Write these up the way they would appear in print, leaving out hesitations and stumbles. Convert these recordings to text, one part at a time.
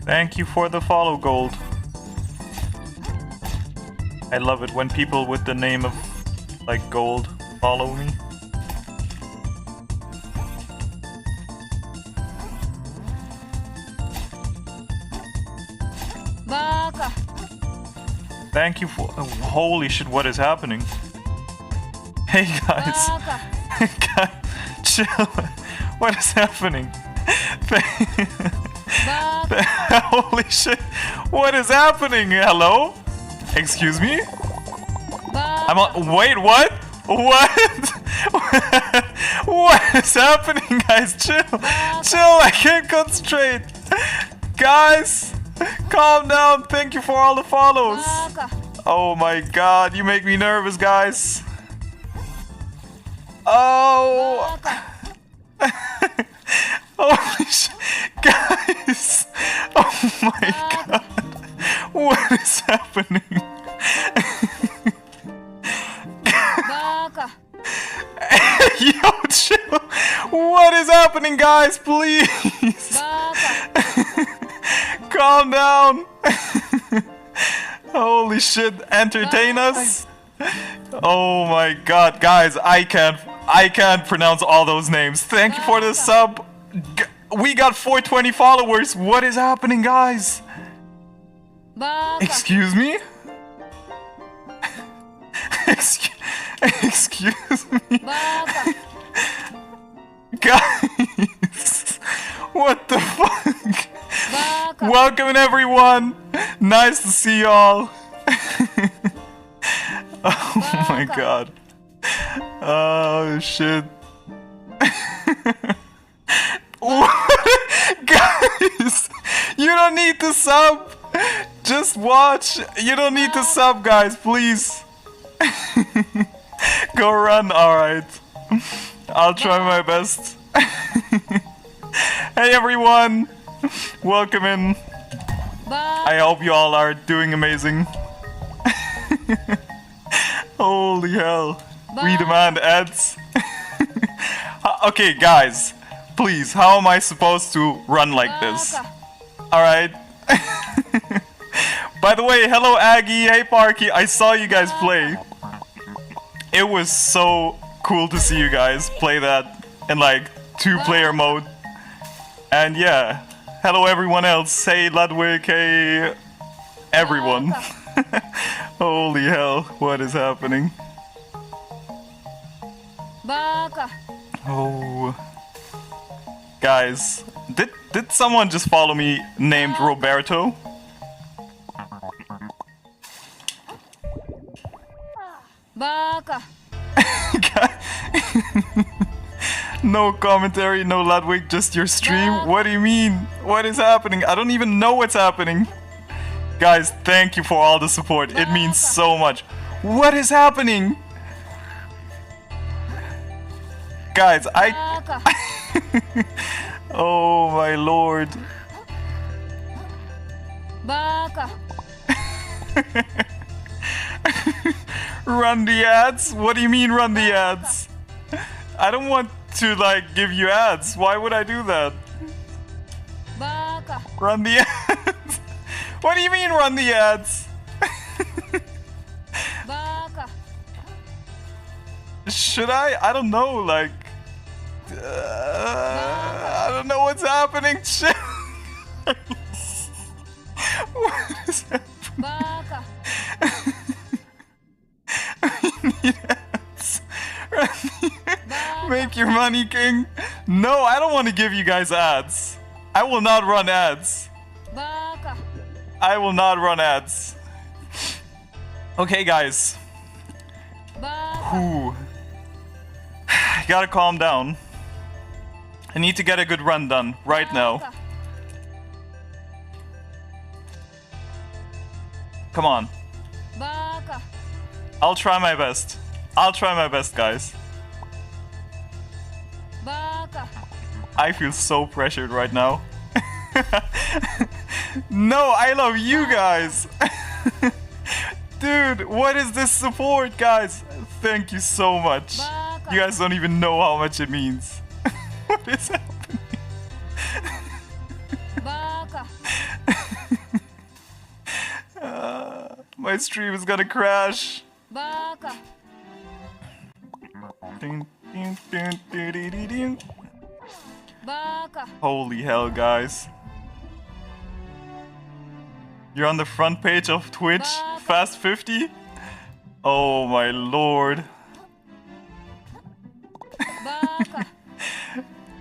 Thank you for the follow, Gold. I love it when people with the name of, like, Gold follow me. Thank you for... Oh, holy shit, what is happening? Hey, guys. God, chill. What is happening? Holy shit. What is happening? Hello? Excuse me? I'm on... Wait, what? What? What is happening, guys? Chill. Chill, I can't concentrate. Guys, calm down. Thank you for all the follows. Oh my god, you make me nervous, guys. Oh. Holy shit. Guys. Oh my god. What is happening? Yo, chill. What is happening, guys? Please. Calm down. Holy shit. Entertain us. Oh my god, guys, I can't pronounce all those names. Thank you for the sub. We got 420 followers. What is happening, guys? Excuse me? Excuse me? Guys, what the fuck? Welcome everyone. Nice to see y'all. Oh my god. Oh shit. What? Guys, you don't need to sub. Just watch. You don't need to sub, guys, please. Go run, alright. I'll try my best. Hey everyone. Welcome in. I hope you all are doing amazing. Holy hell. We demand ads. Okay, guys. Please, how am I supposed to run like this? Alright. By the way, hello Aggie, hey Parky, I saw you guys play. It was so cool to see you guys play that in like 2-player mode. And yeah, hello everyone else. Hey Ludwig, hey everyone. Holy hell, what is happening? Oh. Guys, did someone just follow me named Roberto? No commentary, no Ludwig, just your stream? What do you mean? What is happening? I don't even know what's happening. Guys, thank you for all the support. It means so much. What is happening? Guys, oh my lord. Run the ads? What do you mean run the ads? I don't want to like give you ads. Why would I do that? Run the ads? What do you mean run the ads? Should I? I don't know, like... I don't know what's happening. What is happening? We need ads. Make your money, king. No, I don't want to give you guys ads. I will not run ads. I will not run ads. Okay, guys. Whew. I gotta calm down. I need to get a good run done right now. Come on. I'll try my best. I'll try my best, guys. I feel so pressured right now. No, I love you guys. Dude, what is this support, guys? Thank you so much. You guys don't even know how much it means. What is happening? My stream is gonna crash. Holy hell, guys. You're on the front page of Twitch, FAST50? Oh my lord.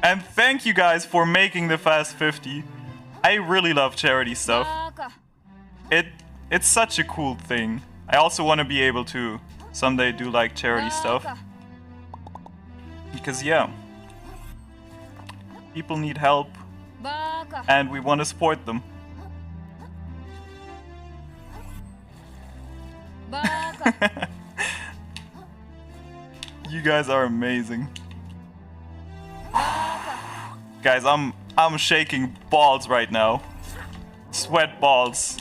And thank you guys for making the FAST50. I really love charity stuff. It's such a cool thing. I also want to be able to someday do like charity stuff. Because yeah, people need help and we want to support them. You guys are amazing. Guys, I'm shaking balls right now. Sweat balls.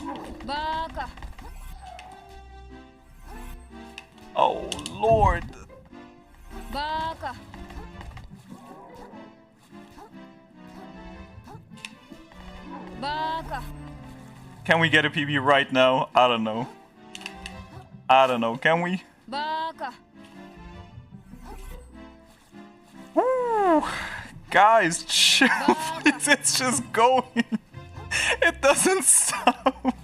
Oh lord. Can we get a PB right now? I don't know. I don't know. Can we? Woo. Guys, chill, please. It's just going. It doesn't stop.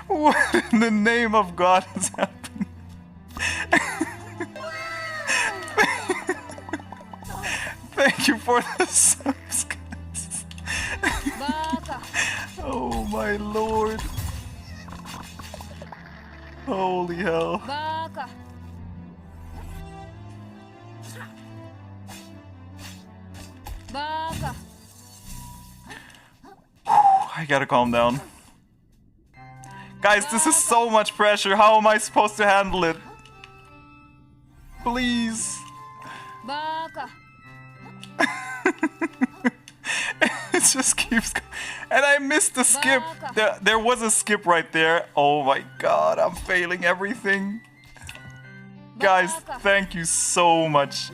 What in the name of God is happening? Thank you for the subs, guys. Oh my lord. Holy hell. I gotta calm down. Guys, this is so much pressure. How am I supposed to handle it? Please. It just keeps going. And I missed the skip. There was a skip right there. Oh my god, I'm failing everything. Guys, thank you so much.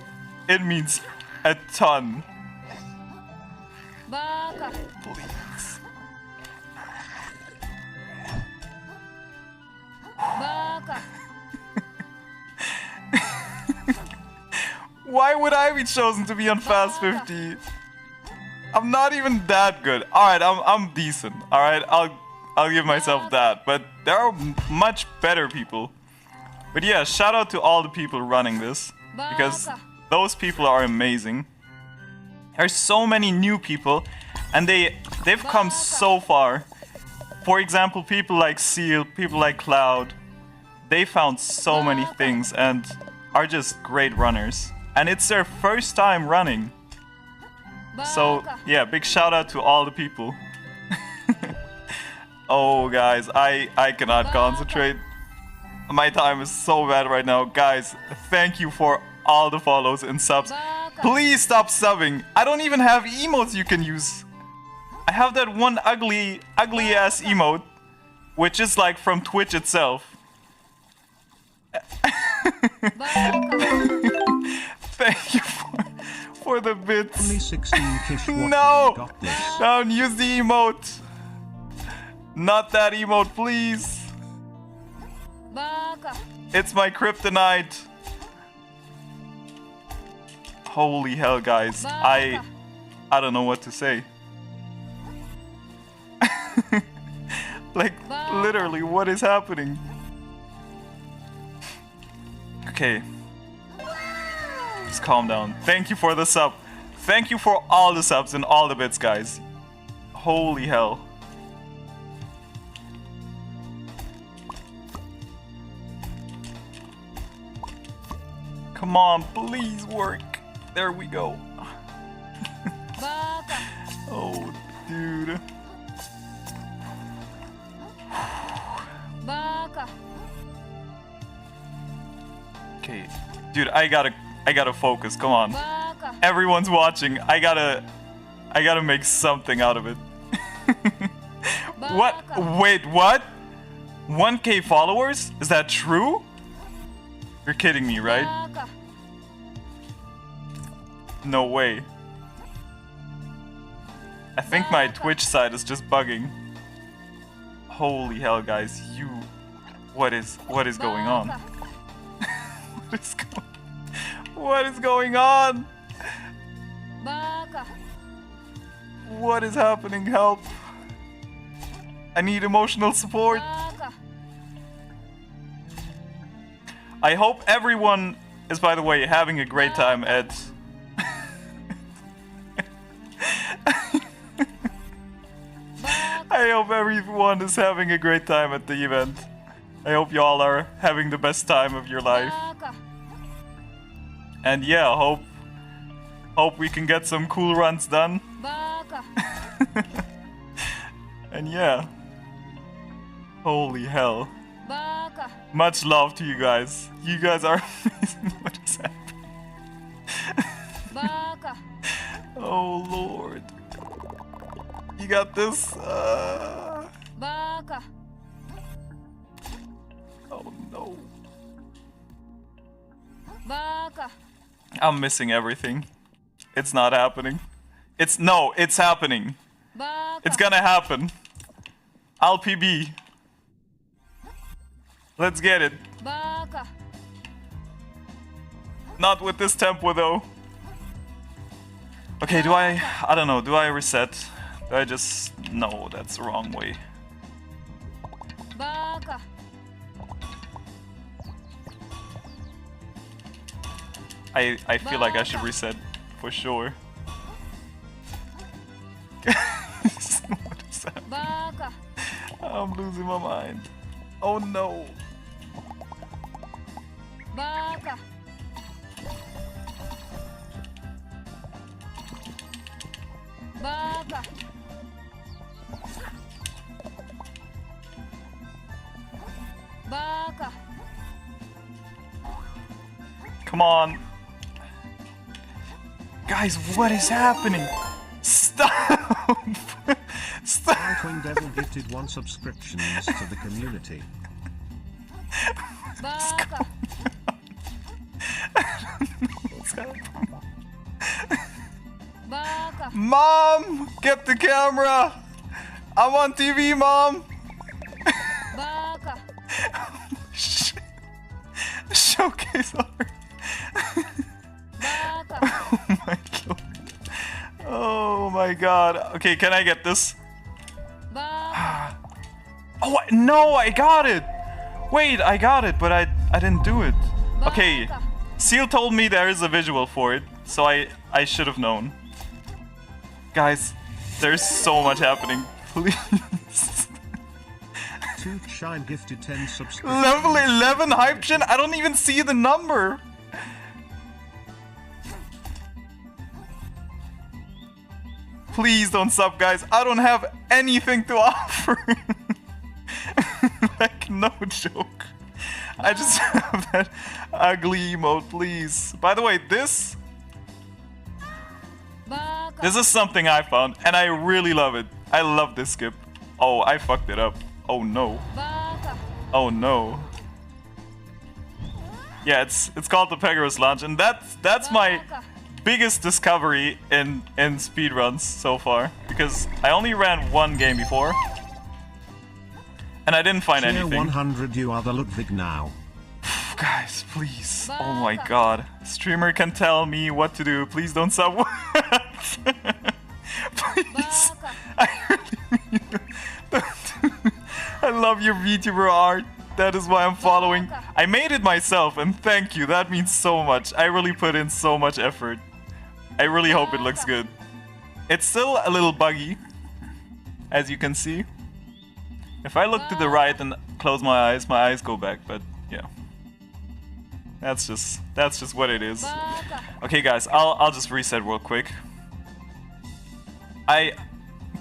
It means a ton. Please. Why would I be chosen to be on FAST50? I'm not even that good. Alright, I'm decent. Alright, I'll give myself that. But there are much better people. But yeah, shout out to all the people running this. Because those people are amazing. There's so many new people. And they've come so far. For example, people like Seal, people like Cloud. They found so many things and are just great runners. And it's their first time running. So yeah, big shout out to all the people. Oh guys, I cannot concentrate. My time is so bad right now. Guys, thank you for all the follows and subs. Please stop subbing. I don't even have emotes you can use. I have that one ugly ass emote, which is like from Twitch itself. Thank you for the bits. Only 16 Kish. No! Got this. Don't use the emote. Not that emote, please. It's my kryptonite. Holy hell, guys. I don't know what to say. Like, literally, what is happening? Okay. Just calm down. Thank you for the sub. Thank you for all the subs and all the bits, guys. Holy hell. Come on, please work. There we go. Oh, dude. Okay, dude, I gotta focus. Come on, everyone's watching. I gotta make something out of it. What? Wait, what? 1K followers? Is that true? You're kidding me, right? No way. I think my Twitch side is just bugging. Holy hell, guys! What is going on? What is going on? What is happening? Help! I need emotional support. I hope everyone is, by the way, having a great time at... I hope everyone is having a great time at the event. I hope you all are having the best time of your life. And yeah, hope we can get some cool runs done. And yeah. Holy hell. Much love to you guys. You guys are amazing. What is happening? Oh Lord. You got this. Oh no. I'm missing everything. It's not happening. It's happening. It's gonna happen. I'll PB. Let's get it. Not with this tempo though. Okay, I don't know, do I reset? Do I just... No, that's the wrong way. I feel like I should reset for sure. What is happening? I'm losing my mind. Oh no. Come on. Guys, what is happening? Stop! Stop! Nightwing Devil gifted 1 subscriptions to the community. What's happening? Mom! Get the camera! I'm on TV, Mom! Shit. Showcase art. Oh my god. Oh my god. Okay, can I get this? Oh no, I got it! Wait, I got it, but I didn't do it. Okay, Seal told me there is a visual for it, so I should have known. Guys, there's so much happening. Please. 2 Shine gifted 10 subscriptions. Level 11 hype gen? I don't even see the number. Please don't sub, guys. I don't have anything to offer. Like, no joke. I just have that ugly emote, please. By the way, this is something I found, and I really love it. I love this skip. Oh, I fucked it up. Oh no. Oh no. Yeah, it's called the Pegasus Launch, and that's my biggest discovery in speedruns so far, because I only ran 1 game before, and I didn't find anything. 100, you are the Ludwig now. Guys, please. Oh my god. Streamer can tell me what to do. Please don't sub. Please. I really mean it. I love your VTuber art. That is why I'm following. I made it myself, and thank you. That means so much. I really put in so much effort. I really hope it looks good. It's still a little buggy, as you can see. If I look to the right and close my eyes go back, but yeah. That's just what it is. Okay guys, I'll just reset real quick.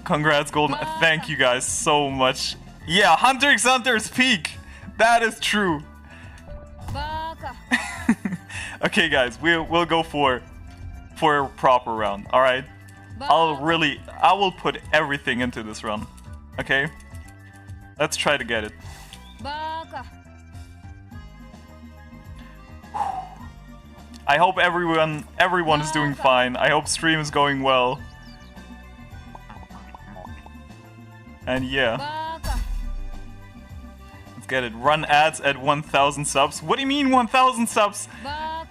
Congrats Golden, thank you guys so much. Yeah, Hunter x Hunter's peak! That is true. Okay, guys, we'll go for a proper round. All right. I will put everything into this run. Okay. Let's try to get it. I hope everyone is doing fine. I hope stream is going well. And yeah. Let's get it. Run ads at 1,000 subs. What do you mean 1,000 subs? I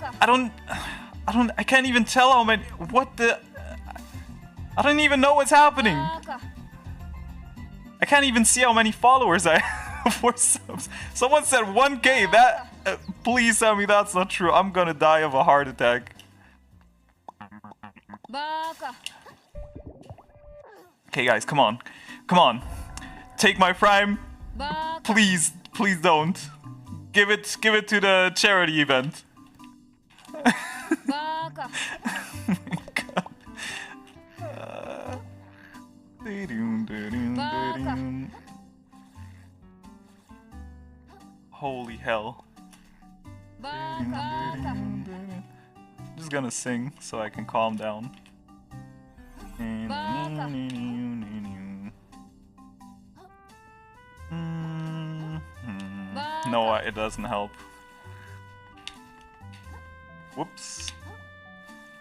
can't even tell how many. What the? I don't even know what's happening. I can't even see how many followers I have for subs. Someone said 1K. That. Please tell me that's not true. I'm gonna die of a heart attack. Okay, guys, come on. Come on. Take my prime. Please, please don't. Give it to the charity event. Oh my God. Holy hell. I'm just gonna sing so I can calm down. No, it doesn't help. Whoops.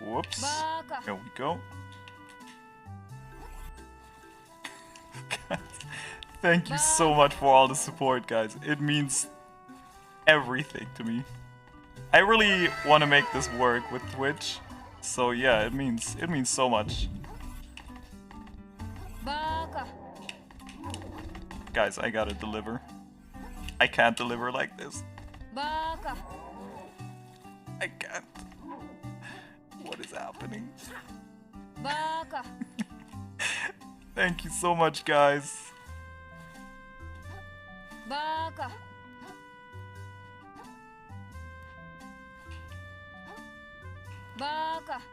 Whoops. There we go. Thank you so much for all the support, guys. It means everything to me. I really want to make this work with Twitch. So yeah, it means so much. Guys, I gotta deliver. I can't deliver like this. I can't. What is happening? Thank you so much, guys.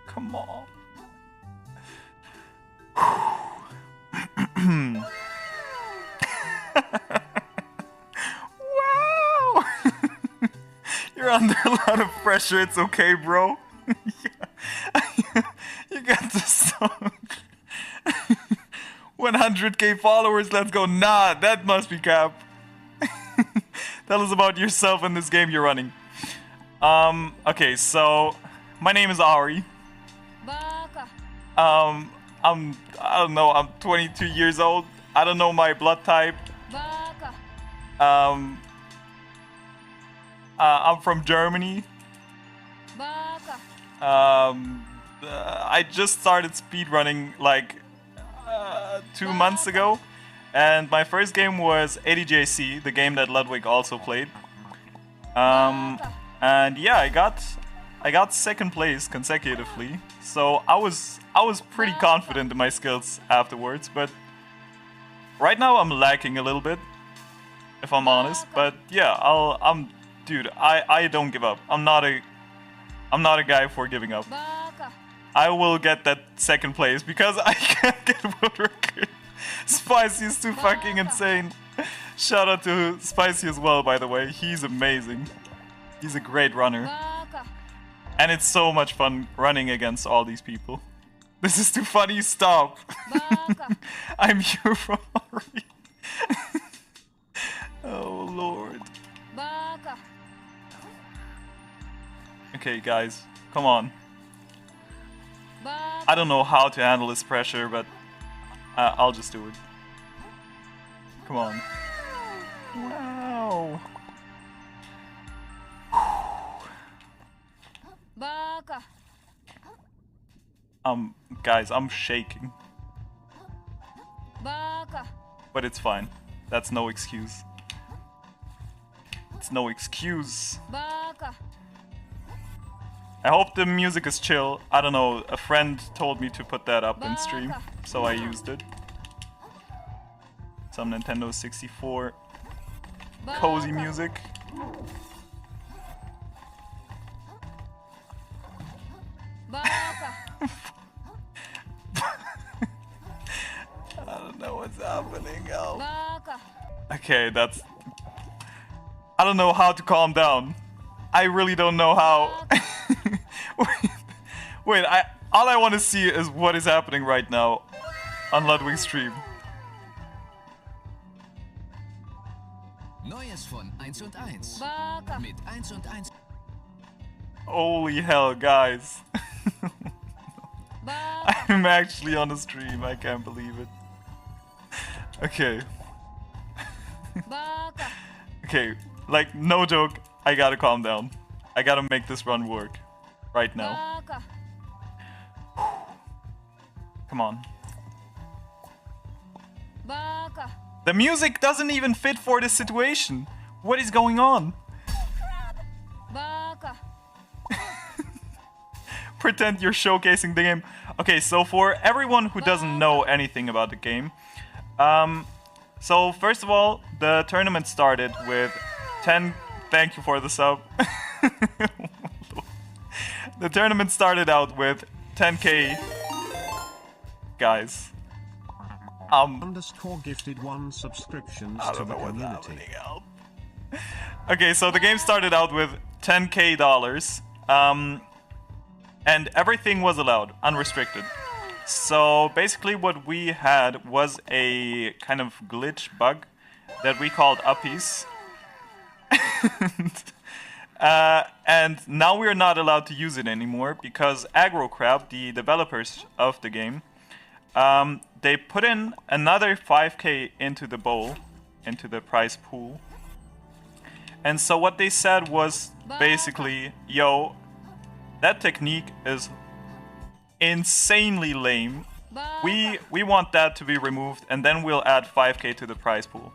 Come on. Wow! You're under a lot of pressure. It's okay, bro. You got the song. 100k followers. Let's go. Nah, that must be cap. Tell us about yourself in this game you're running. Okay, so my name is Ari. I don't know, I'm 22 years old. I don't know my blood type. I'm from Germany. I just started speedrunning like 2 months ago. And my first game was ADJC, the game that Ludwig also played. And yeah, I got second place consecutively. So I was pretty confident in my skills afterwards, but right now I'm lacking a little bit, if I'm honest. But yeah, dude, I don't give up. I'm not a guy for giving up. I will get that second place because I can't get world record. Spicy is too fucking insane. Shout out to Spicy as well, by the way. He's amazing. He's a great runner. And it's so much fun running against all these people. This is too funny, stop. I'm here from Ari. Oh lord. Okay guys, come on. I don't know how to handle this pressure, but I'll just do it. Come on. Wow. Guys, I'm shaking. But it's fine. That's no excuse. It's no excuse. I hope the music is chill. I don't know, a friend told me to put that up in stream, so I used it. Some Nintendo 64 cozy music. I don't know what's happening. Oh. Okay, that's... I don't know how to calm down. I really don't know how. Wait, all I want to see is what is happening right now on Ludwig's stream. Neues von 1 und 1. Baka. Mit 1 und 1. Holy hell, guys. Baka. I'm actually on the stream. I can't believe it. Okay. Baka. Okay, like, no joke. I gotta calm down. I gotta make this run work. Right now. Baka. Come on. Baka. The music doesn't even fit for this situation. What is going on? Baka. Pretend you're showcasing the game. Okay, so for everyone who doesn't know anything about the game, so first of all, the tournament started with 10. Thank you for the sub. The tournament started out with 10k guys. Underscore gifted 1 subscriptions I to don't the know what's community. happening out. Okay, so the game started out with 10k dollars, and everything was allowed, unrestricted. So basically what we had was a kind of glitch bug that we called uppies. And now we're not allowed to use it anymore because AgroCrab, the developers of the game, they put in another 5k into the bowl, into the prize pool. And so what they said was basically, yo, that technique is insanely lame. We want that to be removed, and then we'll add 5k to the prize pool.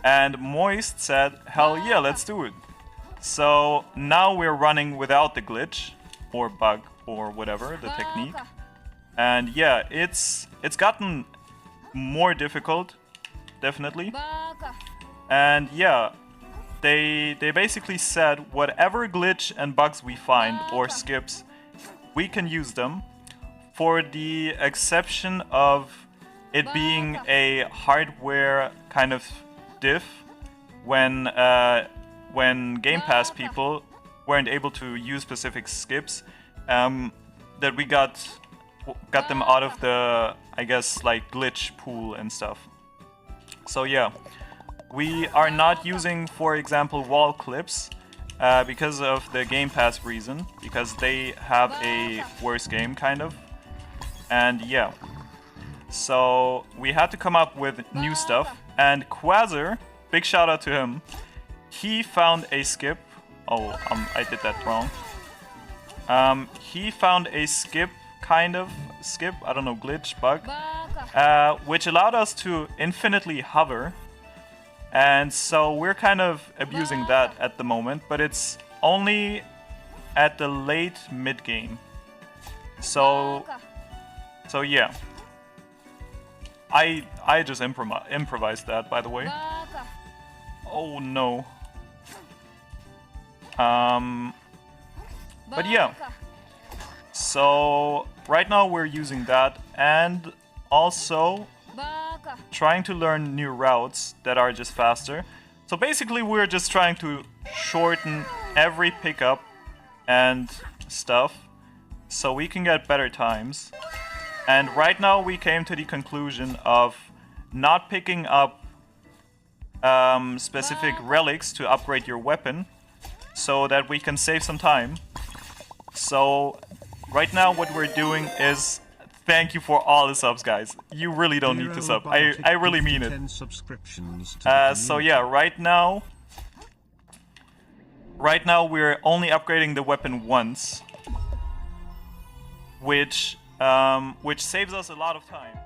And Moist said, hell yeah, let's do it. So now we're running without the glitch, or bug, or whatever, the technique. And yeah, it's gotten more difficult, definitely. Baka. And yeah, they basically said whatever glitch and bugs we find or skips, we can use them, for the exception of it being a hardware kind of diff when Game Pass people weren't able to use specific skips, that we got them out of the, I guess, like glitch pool and stuff. So yeah, we are not using, for example, wall clips because of the Game Pass reason, because they have a worse game kind of. And yeah, so we had to come up with new stuff, and Quasar, big shout out to him, he found a skip. Oh, I did that wrong. He found a skip, kind of skip, I don't know, glitch, bug, which allowed us to infinitely hover. And so we're kind of abusing that at the moment, but it's only at the late mid game. So yeah. I just improvised that, by the way. Baka. Oh no. But yeah. So right now we're using that, and also Baka. trying to learn new routes that are just faster. So basically we're just trying to shorten every pickup and stuff so we can get better times. And right now we came to the conclusion of not picking up specific relics to upgrade your weapon so that we can save some time. So right now what we're doing is, thank you for all the subs, guys. You really don't need to sub. I really mean it. So yeah, right now we're only upgrading the weapon once, which saves us a lot of time.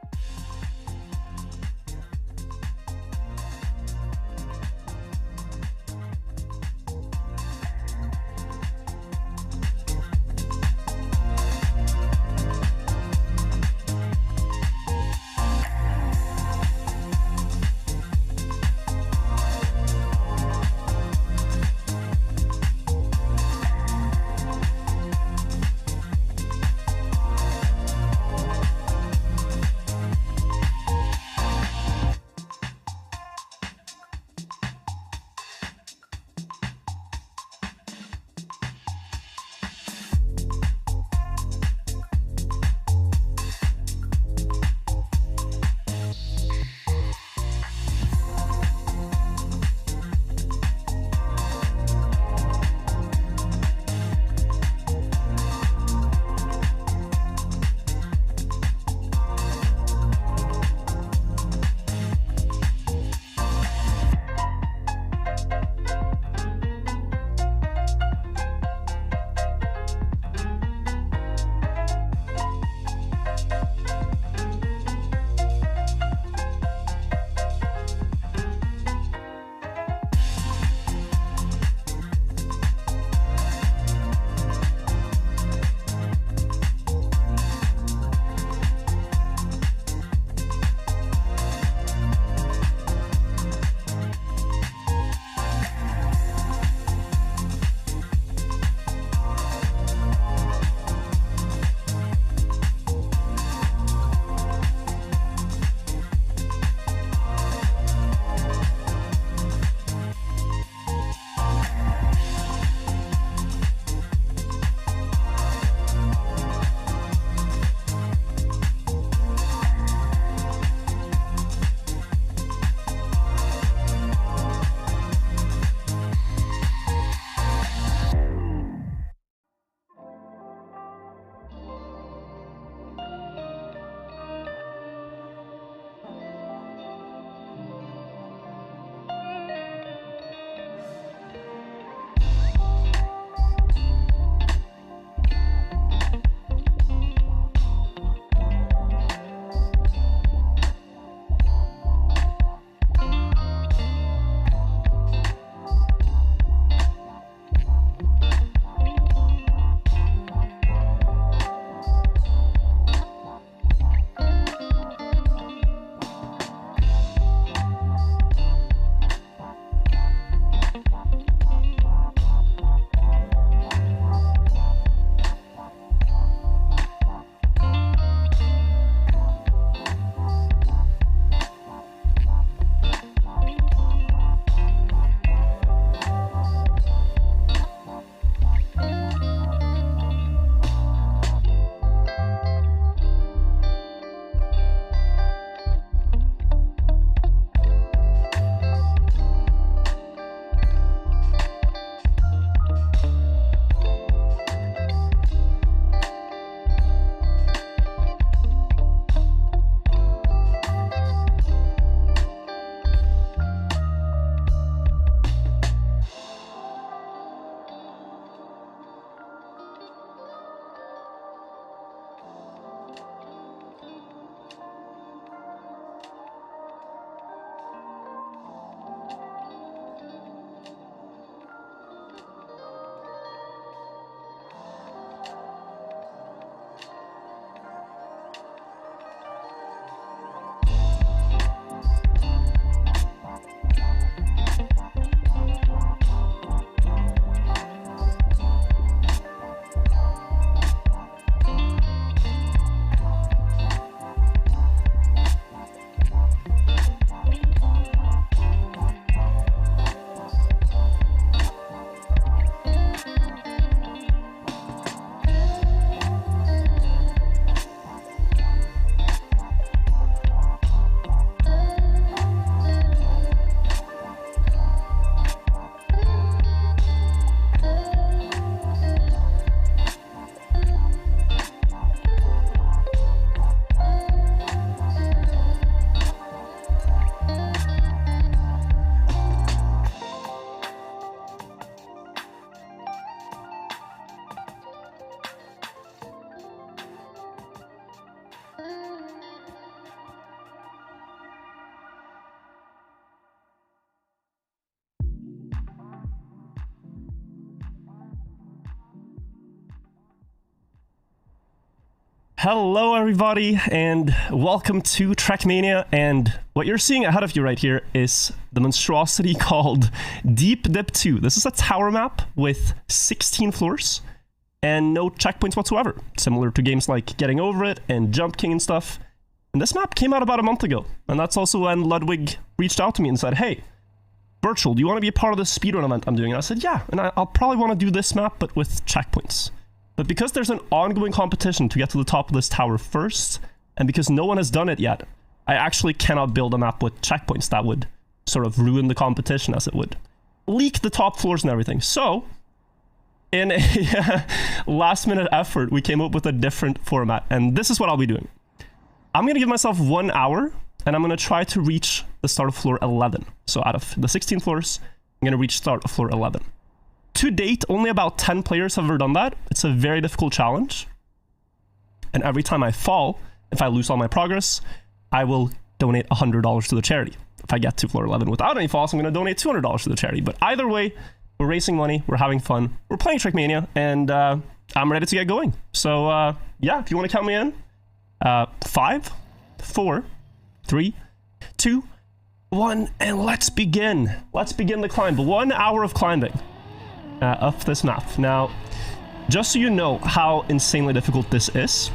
Hello everybody and welcome to Trackmania, and what you're seeing ahead of you right here is the monstrosity called Deep Dip 2. This is a tower map with 16 floors and no checkpoints whatsoever, similar to games like Getting Over It and Jump King and stuff. And this map came out about a month ago, and that's also when Ludwig reached out to me and said, hey, Virtual, do you want to be a part of the speedrun event I'm doing? And I said, yeah, and I'll probably want to do this map but with checkpoints. But because there's an ongoing competition to get to the top of this tower first, and because no one has done it yet, I actually cannot build a map with checkpoints. That would sort of ruin the competition, as it would leak the top floors and everything. So, in a last-minute effort, we came up with a different format, and this is what I'll be doing. I'm going to give myself 1 hour, and I'm going to try to reach the start of floor 11. So out of the 16 floors, I'm going to reach start of floor 11. To date, only about 10 players have ever done that. It's a very difficult challenge. And every time I fall, if I lose all my progress, I will donate $100 to the charity. If I get to floor 11 without any falls, I'm going to donate $200 to the charity. But either way, we're raising money, we're having fun, we're playing Trackmania, and I'm ready to get going. So yeah, if you want to count me in, 5, 4, 3, 2, 1, and let's begin. Let's begin the climb. 1 hour of climbing. Up this map. Now, just so you know how insanely difficult this is,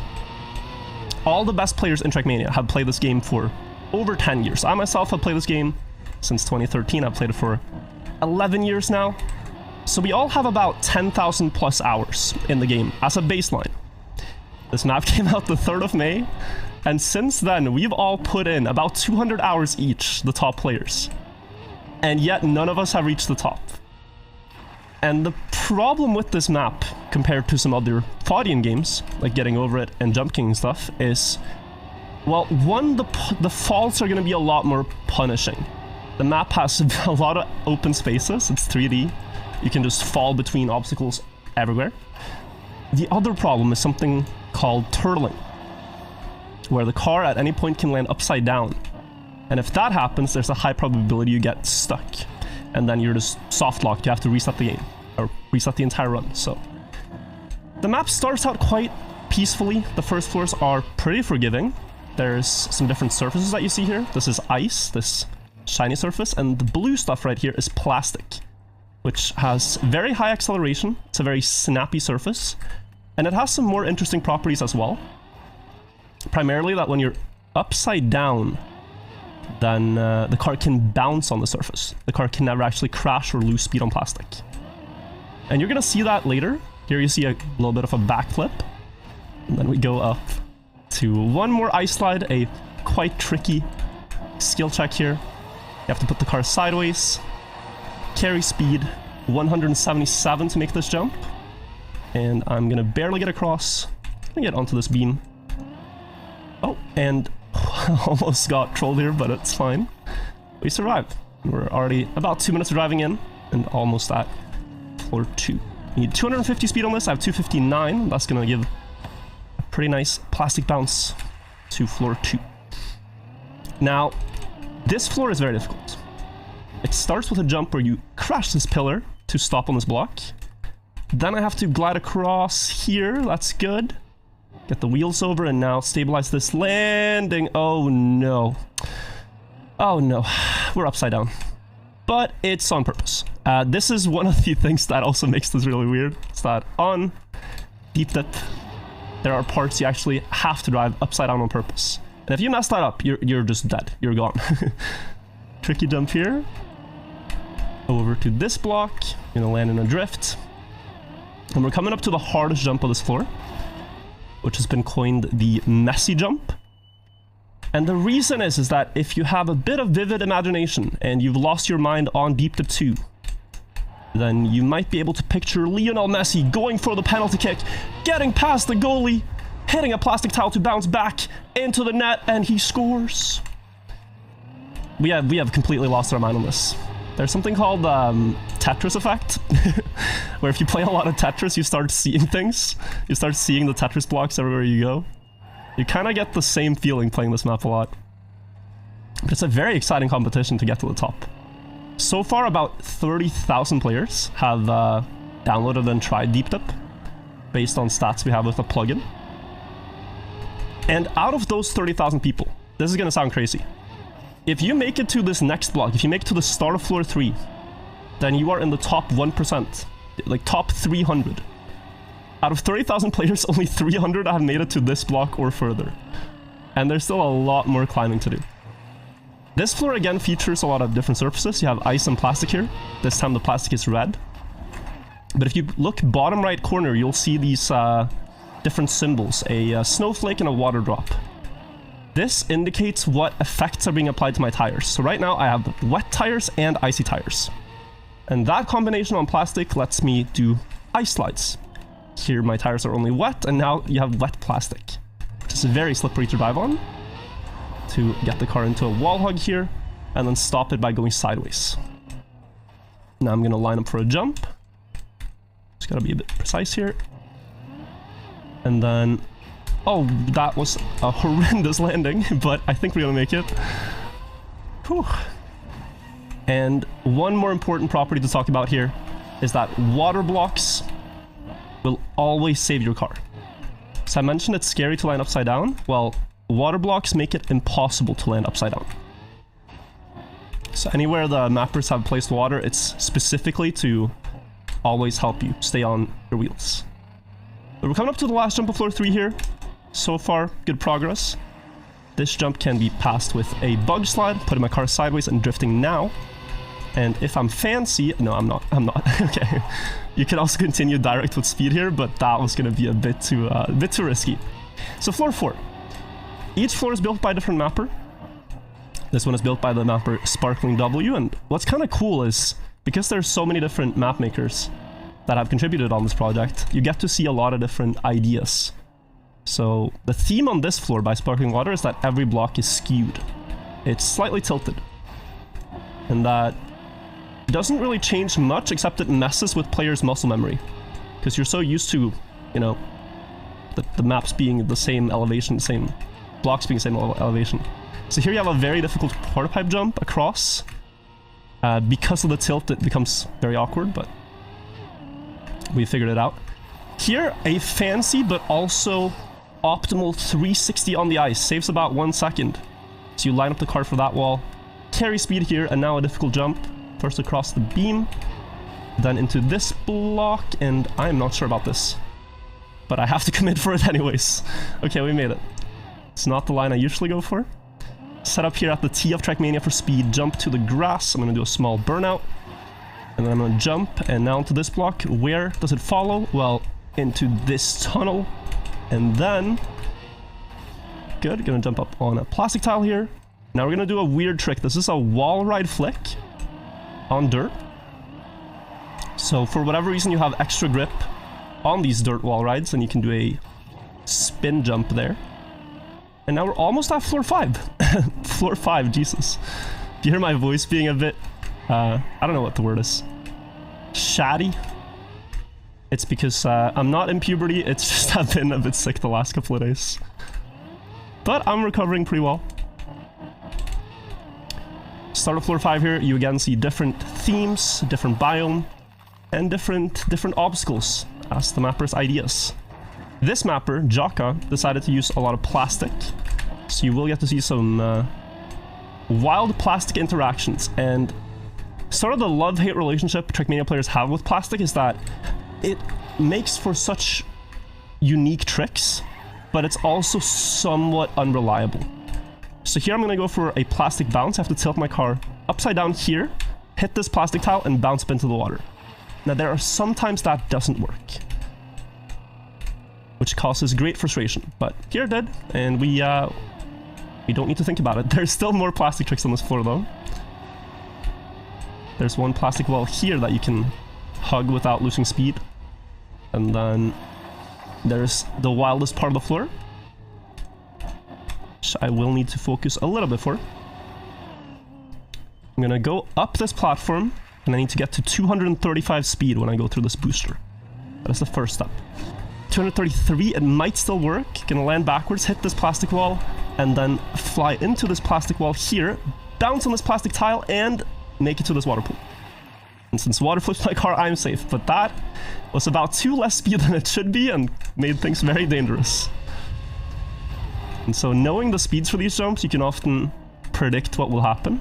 all the best players in Trackmania have played this game for over 10 years. I myself have played this game since 2013. I've played it for 11 years now. So we all have about 10,000 plus hours in the game as a baseline. This map came out the 3rd of May, and since then we've all put in about 200 hours each, the top players. And yet none of us have reached the top. And the problem with this map, compared to some other Faudian games, like Getting Over It and Jump King and stuff, is, well, one, the falls are going to be a lot more punishing. The map has a lot of open spaces, it's 3D, you can just fall between obstacles everywhere. The other problem is something called turtling, where the car at any point can land upside down. And if that happens, there's a high probability you get stuck. And then you're just soft locked, you have to reset the game, or reset the entire run. So the map starts out quite peacefully. The first floors are pretty forgiving. There's some different surfaces that you see here. This is ice, this shiny surface, and the blue stuff right here is plastic, which has very high acceleration. It's a very snappy surface, and it has some more interesting properties as well. Primarily that when you're upside down, then the car can bounce on the surface. The car can never actually crash or lose speed on plastic. And you're gonna see that later. Here you see a little bit of a backflip. And then we go up to one more ice slide, a quite tricky skill check here. You have to put the car sideways, carry speed 177 to make this jump. And I'm gonna barely get across and get onto this beam. Oh, and almost got trolled here, but it's fine. We survived. We're already about 2 minutes driving in and almost at floor 2. We need 250 speed on this. I have 259. That's going to give a pretty nice plastic bounce to floor 2. Now, this floor is very difficult. It starts with a jump where you crash this pillar to stop on this block. Then I have to glide across here. That's good. Get the wheels over and now stabilize this landing. Oh no. Oh no. We're upside down. But it's on purpose. This is one of the things that also makes this really weird. It's that on Deep Dip, there are parts you actually have to drive upside down on purpose. And if you mess that up, you're just dead. You're gone. Tricky jump here. Over to this block. Gonna land in a drift. And we're coming up to the hardest jump of this floor, which has been coined the messy jump. And the reason is that if you have a bit of vivid imagination and you've lost your mind on Deep Dip 2, then you might be able to picture Lionel Messi going for the penalty kick, getting past the goalie, hitting a plastic towel to bounce back into the net, and he scores. We have completely lost our mind on this. There's something called Tetris effect, where if you play a lot of Tetris, you start seeing things. You start seeing the Tetris blocks everywhere you go. You kind of get the same feeling playing this map a lot. But it's a very exciting competition to get to the top. So far, about 30,000 players have downloaded and tried Deep Dip, based on stats we have with the plugin. And out of those 30,000 people, this is going to sound crazy. If you make it to this next block, if you make it to the start of floor 3, then you are in the top 1%, like top 300. Out of 30,000 players, only 300 have made it to this block or further. And there's still a lot more climbing to do. This floor again features a lot of different surfaces. You have ice and plastic here. This time the plastic is red. But if you look bottom right corner, you'll see these different symbols, a snowflake and a water drop. This indicates what effects are being applied to my tires. So right now I have wet tires and icy tires. And that combination on plastic lets me do ice slides. Here my tires are only wet, and now you have wet plastic, which is very slippery to drive on. To get the car into a wall hug here, and then stop it by going sideways. Now I'm gonna line up for a jump. Just gotta be a bit precise here. And then... oh, that was a horrendous landing, but I think we're gonna make it. Whew. And one more important property to talk about here is that water blocks will always save your car. So I mentioned it's scary to land upside down. Well, water blocks make it impossible to land upside down. So anywhere the mappers have placed water, it's specifically to always help you stay on your wheels. But we're coming up to the last jump of floor 3 here. So far, good progress. This jump can be passed with a bug slide, putting my car sideways and drifting now. And if I'm fancy... no, I'm not. Okay. You can also continue direct with speed here, but that was going to be a bit too risky. So floor 4. Each floor is built by a different mapper. This one is built by the mapper Sparkling W, and what's kind of cool is, because there's so many different map makers that have contributed on this project, you get to see a lot of different ideas. So the theme on this floor by Sparkling Water is that every block is skewed. It's slightly tilted. And that doesn't really change much, except it messes with players' muscle memory. Because you're so used to, you know, the maps being the same elevation, the same blocks being the same elevation. So here you have a very difficult quarter pipe jump across. Because of the tilt, it becomes very awkward, but we figured it out. Here, a fancy but also optimal 360 on the ice. Saves about 1 second. So you line up the car for that wall. Carry speed here, and now a difficult jump. First across the beam, then into this block, and I'm not sure about this. But I have to commit for it anyways. Okay, we made it. It's not the line I usually go for. Set up here at the T of Trackmania for speed. Jump to the grass. I'm going to do a small burnout. And then I'm going to jump, and now into this block. Where does it follow? Well, into this tunnel. And then... good, going to jump up on a plastic tile here. Now we're going to do a weird trick. This is a wall ride flick on dirt. So for whatever reason you have extra grip on these dirt wall rides, and you can do a spin jump there. And now we're almost at floor 5. Floor 5, Jesus. Do you hear my voice being a bit, I don't know what the word is. Shatty? It's because I'm not in puberty, it's just I've been a bit sick the last couple of days. But I'm recovering pretty well. Start of floor 5 here, you again see different themes, different biome, and different obstacles as the mapper's ideas. This mapper, Jaka, decided to use a lot of plastic, so you will get to see some wild plastic interactions. And sort of the love-hate relationship Trackmania players have with plastic is that it makes for such unique tricks, but it's also somewhat unreliable. So here I'm going to go for a plastic bounce. I have to tilt my car upside down here, hit this plastic tile, and bounce up into the water. Now there are sometimes that doesn't work, which causes great frustration, but here it did, and we don't need to think about it. There's still more plastic tricks on this floor though. There's one plastic wall here that you can hug without losing speed. And then there's the wildest part of the floor, which I will need to focus a little bit for. I'm gonna go up this platform, and I need to get to 235 speed when I go through this booster. That's the first step. To 233, it might still work. Gonna land backwards, hit this plastic wall, and then fly into this plastic wall here, bounce on this plastic tile, and make it to this water pool. And since water flips my car, I'm safe. But that was about 2 less speed than it should be and made things very dangerous. And so knowing the speeds for these jumps, you can often predict what will happen.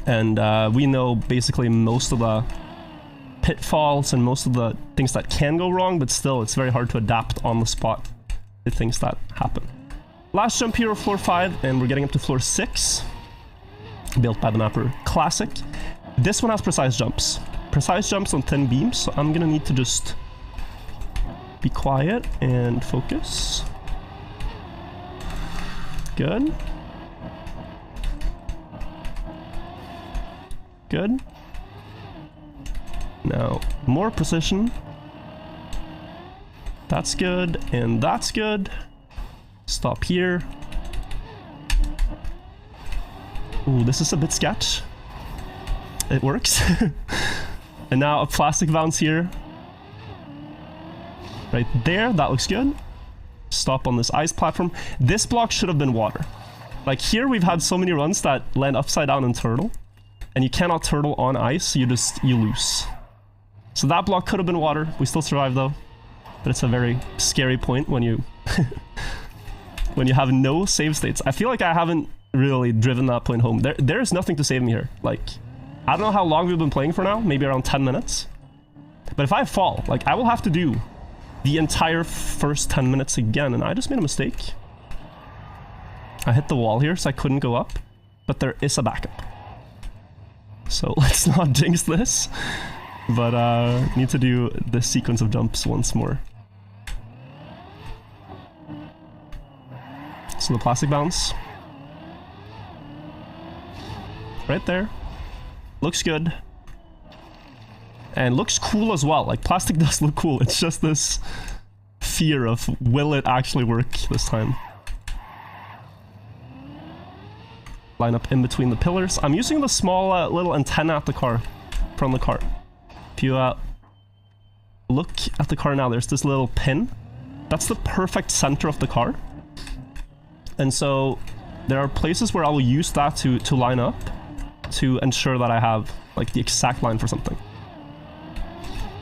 And we know basically most of the pitfalls and most of the things that can go wrong, but still it's very hard to adapt on the spot to things that happen. Last jump here of floor 5, and we're getting up to floor 6, built by the mapper Classic. This one has precise jumps. Precise jumps on thin beams, so I'm gonna need to just be quiet and focus. Good. Good. Now, more precision. That's good, and that's good. Stop here. Ooh, this is a bit sketch. It works. And now a plastic bounce here. Right there, that looks good. Stop on this ice platform. This block should have been water. Like here, we've had so many runs that land upside down and turtle. And you cannot turtle on ice, you lose. So that block could have been water. We still survived though. But it's a very scary point when you when you have no save states. I feel like I haven't really driven that point home. There's nothing to save me here. Like, I don't know how long we've been playing for now, maybe around 10 minutes. But if I fall, like, I will have to do the entire first 10 minutes again, and I just made a mistake. I hit the wall here, so I couldn't go up, but there is a backup. So let's not jinx this, but need to do this sequence of jumps once more. So the plastic bounce. Right there. Looks good. And looks cool as well. Like, plastic does look cool. It's just this fear of, will it actually work this time? Line up in between the pillars. I'm using the small little antenna at the car, from the car. If you look at the car now, there's this little pin. That's the perfect center of the car. And so there are places where I will use that to line up to ensure that I have like the exact line for something.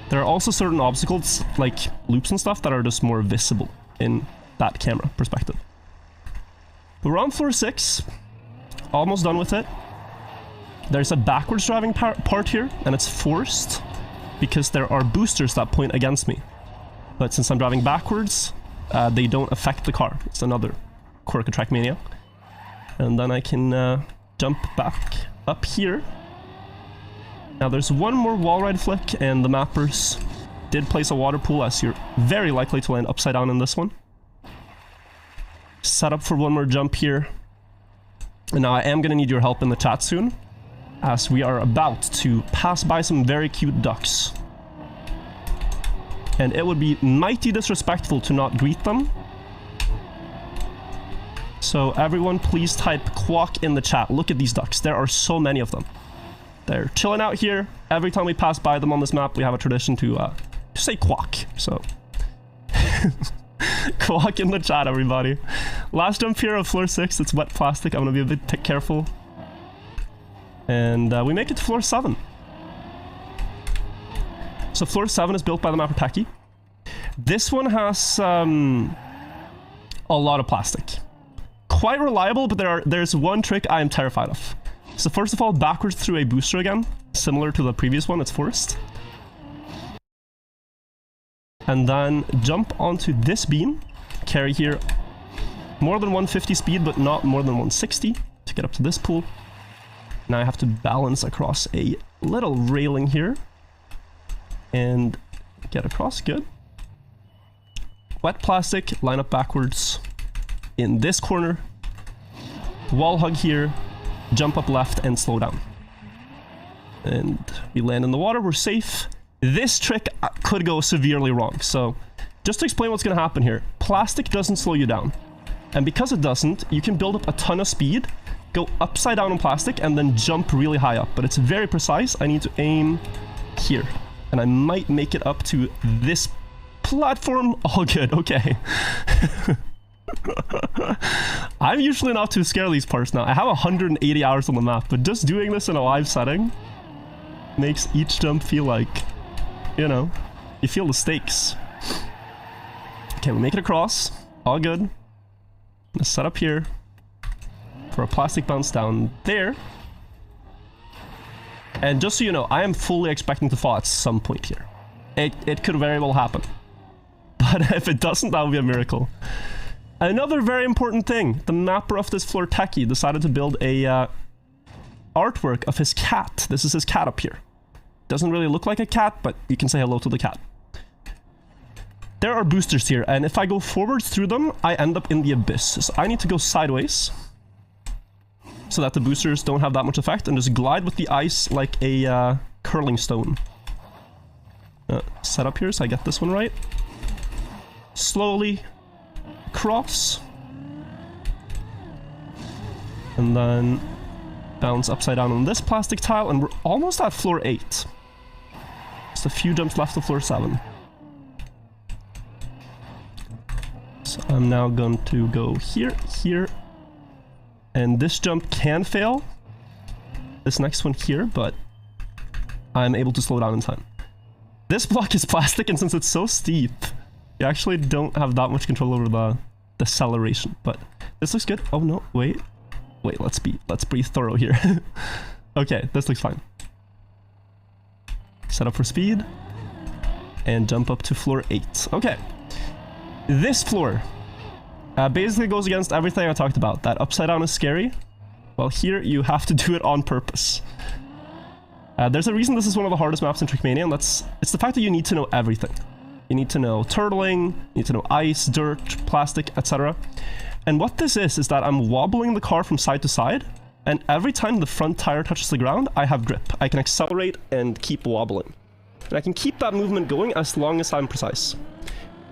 There are also certain obstacles, like loops and stuff, that are just more visible in that camera perspective. We're on floor 6. Almost done with it. There's a backwards driving part here, and it's forced because there are boosters that point against me. But since I'm driving backwards, they don't affect the car. It's another quirk of Trackmania. And then I can jump back up here. Now there's one more wall ride flick, and the mappers did place a water pool, as you're very likely to land upside down in this one. Set up for one more jump here. And now I am going to need your help in the chat soon, as we are about to pass by some very cute ducks. And it would be mighty disrespectful to not greet them. So everyone please type quack in the chat. Look at these ducks. There are so many of them. They're chilling out here. Every time we pass by them on this map, we have a tradition to say quack. So quack in the chat, everybody. Last jump here of floor 6. It's wet plastic. I'm gonna be a bit careful. And we make it to floor 7. So floor 7 is built by the mapper Taki. This one has a lot of plastic. Quite reliable, but there's one trick I am terrified of. So first of all, backwards through a booster again. Similar to the previous one, it's forced. And then jump onto this beam. Carry here more than 150 speed, but not more than 160 to get up to this pool. Now I have to balance across a little railing here. And get across, good. Wet plastic, line up backwards in this corner. Wall hug here. Jump up left and slow down. And we land in the water, we're safe. This trick could go severely wrong, so just to explain what's going to happen here. Plastic doesn't slow you down. And because it doesn't, you can build up a ton of speed, go upside down on plastic, and then jump really high up. But it's very precise. I need to aim here. And I might make it up to this Platform, all good, okay. I'm usually not too scared of these parts now. I have 180 hours on the map, but just doing this in a live setting makes each jump feel like, you know, you feel the stakes. Okay, we make it across. All good. Let's set up here for a plastic bounce down there. And just so you know, I am fully expecting to fall at some point here. It could very well happen. But if it doesn't, that would be a miracle. Another very important thing, the mapper of this floor, Techie, decided to build a artwork of his cat. This is his cat up here. Doesn't really look like a cat, but you can say hello to the cat. There are boosters here, and if I go forward through them, I end up in the abyss. So I need to go sideways so that the boosters don't have that much effect, and just glide with the ice like a curling stone. Set up here so I get this one right. Slowly cross. And then bounce upside down on this plastic tile, and we're almost at floor 8. Just a few jumps left to floor 7. So I'm now going to go here, here, and this jump can fail. This next one here, but I'm able to slow down in time. This block is plastic, and since it's so steep, you actually don't have that much control over the deceleration. But this looks good. Oh no, wait, let's breathe thorough here. Okay, this looks fine. Set up for speed and jump up to floor 8. Okay. This floor basically goes against everything I talked about. That upside down is scary. Well, here you have to do it on purpose. There's a reason this is one of the hardest maps in Trackmania, and it's the fact that you need to know everything. You need to know turtling, you need to know ice, dirt, plastic, etc. And what this is that I'm wobbling the car from side to side, and every time the front tire touches the ground, I have grip. I can accelerate and keep wobbling. And I can keep that movement going as long as I'm precise.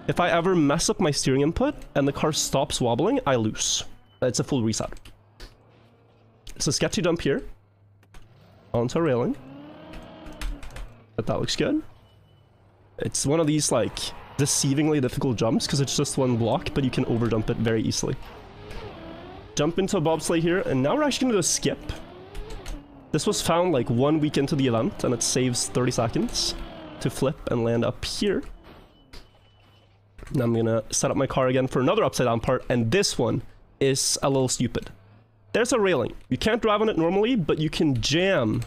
If I ever mess up my steering input and the car stops wobbling, I lose. It's a full reset. It's a sketchy jump here. Onto a railing. But that looks good. It's one of these, like, deceivingly difficult jumps because it's just one block, but you can overjump it very easily. Jump into a bobsleigh here, and now we're actually going to do a skip. This was found like 1 week into the event, and it saves 30 seconds to flip and land up here. Now I'm gonna set up my car again for another upside down part, and this one is a little stupid. There's a railing. You can't drive on it normally, but you can jam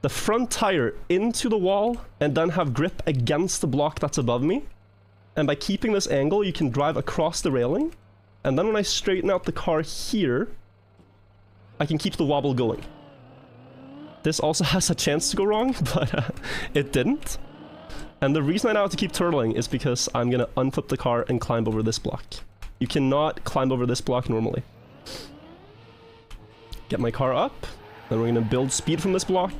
the front tire into the wall and then have grip against the block that's above me. And by keeping this angle, you can drive across the railing. And then when I straighten out the car here, I can keep the wobble going. This also has a chance to go wrong, but it didn't. And the reason I now have to keep turtling is because I'm gonna unflip the car and climb over this block. You cannot climb over this block normally. Get my car up, then we're gonna build speed from this block.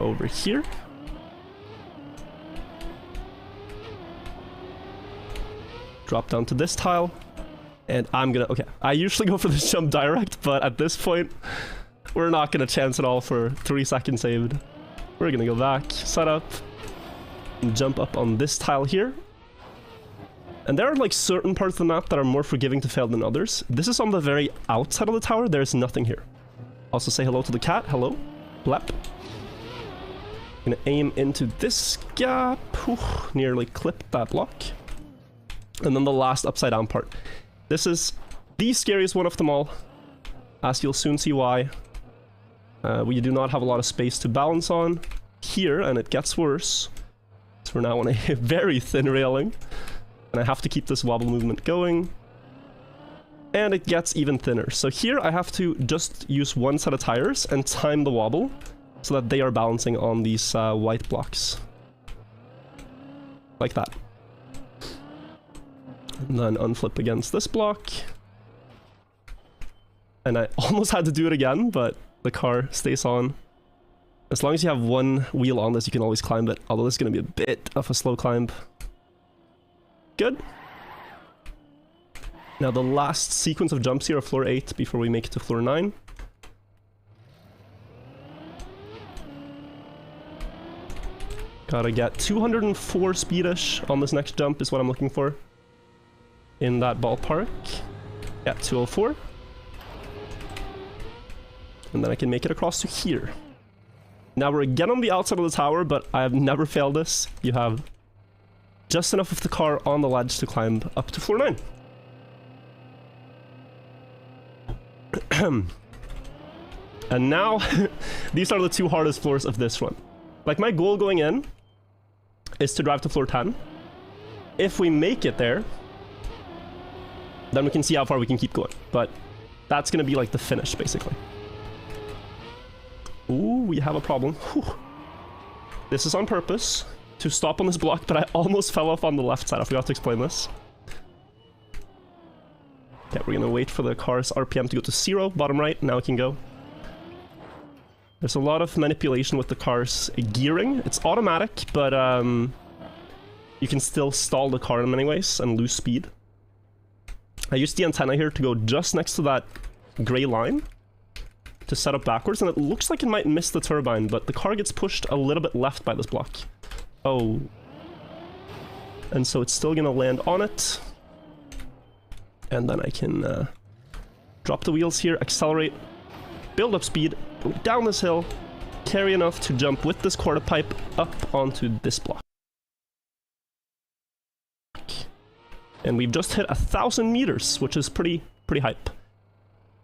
Over here. Drop down to this tile. And I'm gonna, okay, I usually go for this jump direct, but at this point, we're not gonna chance it all for 3 seconds saved. We're gonna go back, set up, and jump up on this tile here. And there are like certain parts of the map that are more forgiving to fail than others. This is on the very outside of the tower, there's nothing here. Also say hello to the cat, hello, blep. Gonna aim into this gap, whew, nearly clipped that block. And then the last upside down part. This is the scariest one of them all, as you'll soon see why. We do not have a lot of space to balance on here, and it gets worse. So we're now on a very thin railing, and I have to keep this wobble movement going. And it gets even thinner. So here I have to just use one set of tires and time the wobble so that they are balancing on these white blocks. Like that. And then unflip against this block. And I almost had to do it again, but the car stays on. As long as you have one wheel on this, you can always climb it, although this is going to be a bit of a slow climb. Good. Now the last sequence of jumps here are floor 8 before we make it to floor 9. Gotta get 204 speedish on this next jump is what I'm looking for. In that ballpark. Yeah, 204. And then I can make it across to here. Now we're again on the outside of the tower, but I have never failed this. You have just enough of the car on the ledge to climb up to floor 9. And now, these are the two hardest floors of this run. Like, my goal going in is to drive to floor 10. If we make it there, then we can see how far we can keep going. But that's gonna be like the finish, basically. Ooh, we have a problem. Whew. This is on purpose, to stop on this block, but I almost fell off on the left side. I forgot to explain this. Okay, we're gonna wait for the car's RPM to go to 0, bottom right, now it can go. There's a lot of manipulation with the car's gearing. It's automatic, but you can still stall the car in many ways and lose speed. I used the antenna here to go just next to that gray line to set up backwards, and it looks like it might miss the turbine, but the car gets pushed a little bit left by this block. Oh. And so it's still gonna land on it. And then I can drop the wheels here, accelerate, build up speed, go down this hill, carry enough to jump with this quarter pipe up onto this block. And we've just hit 1,000 meters, which is pretty hype.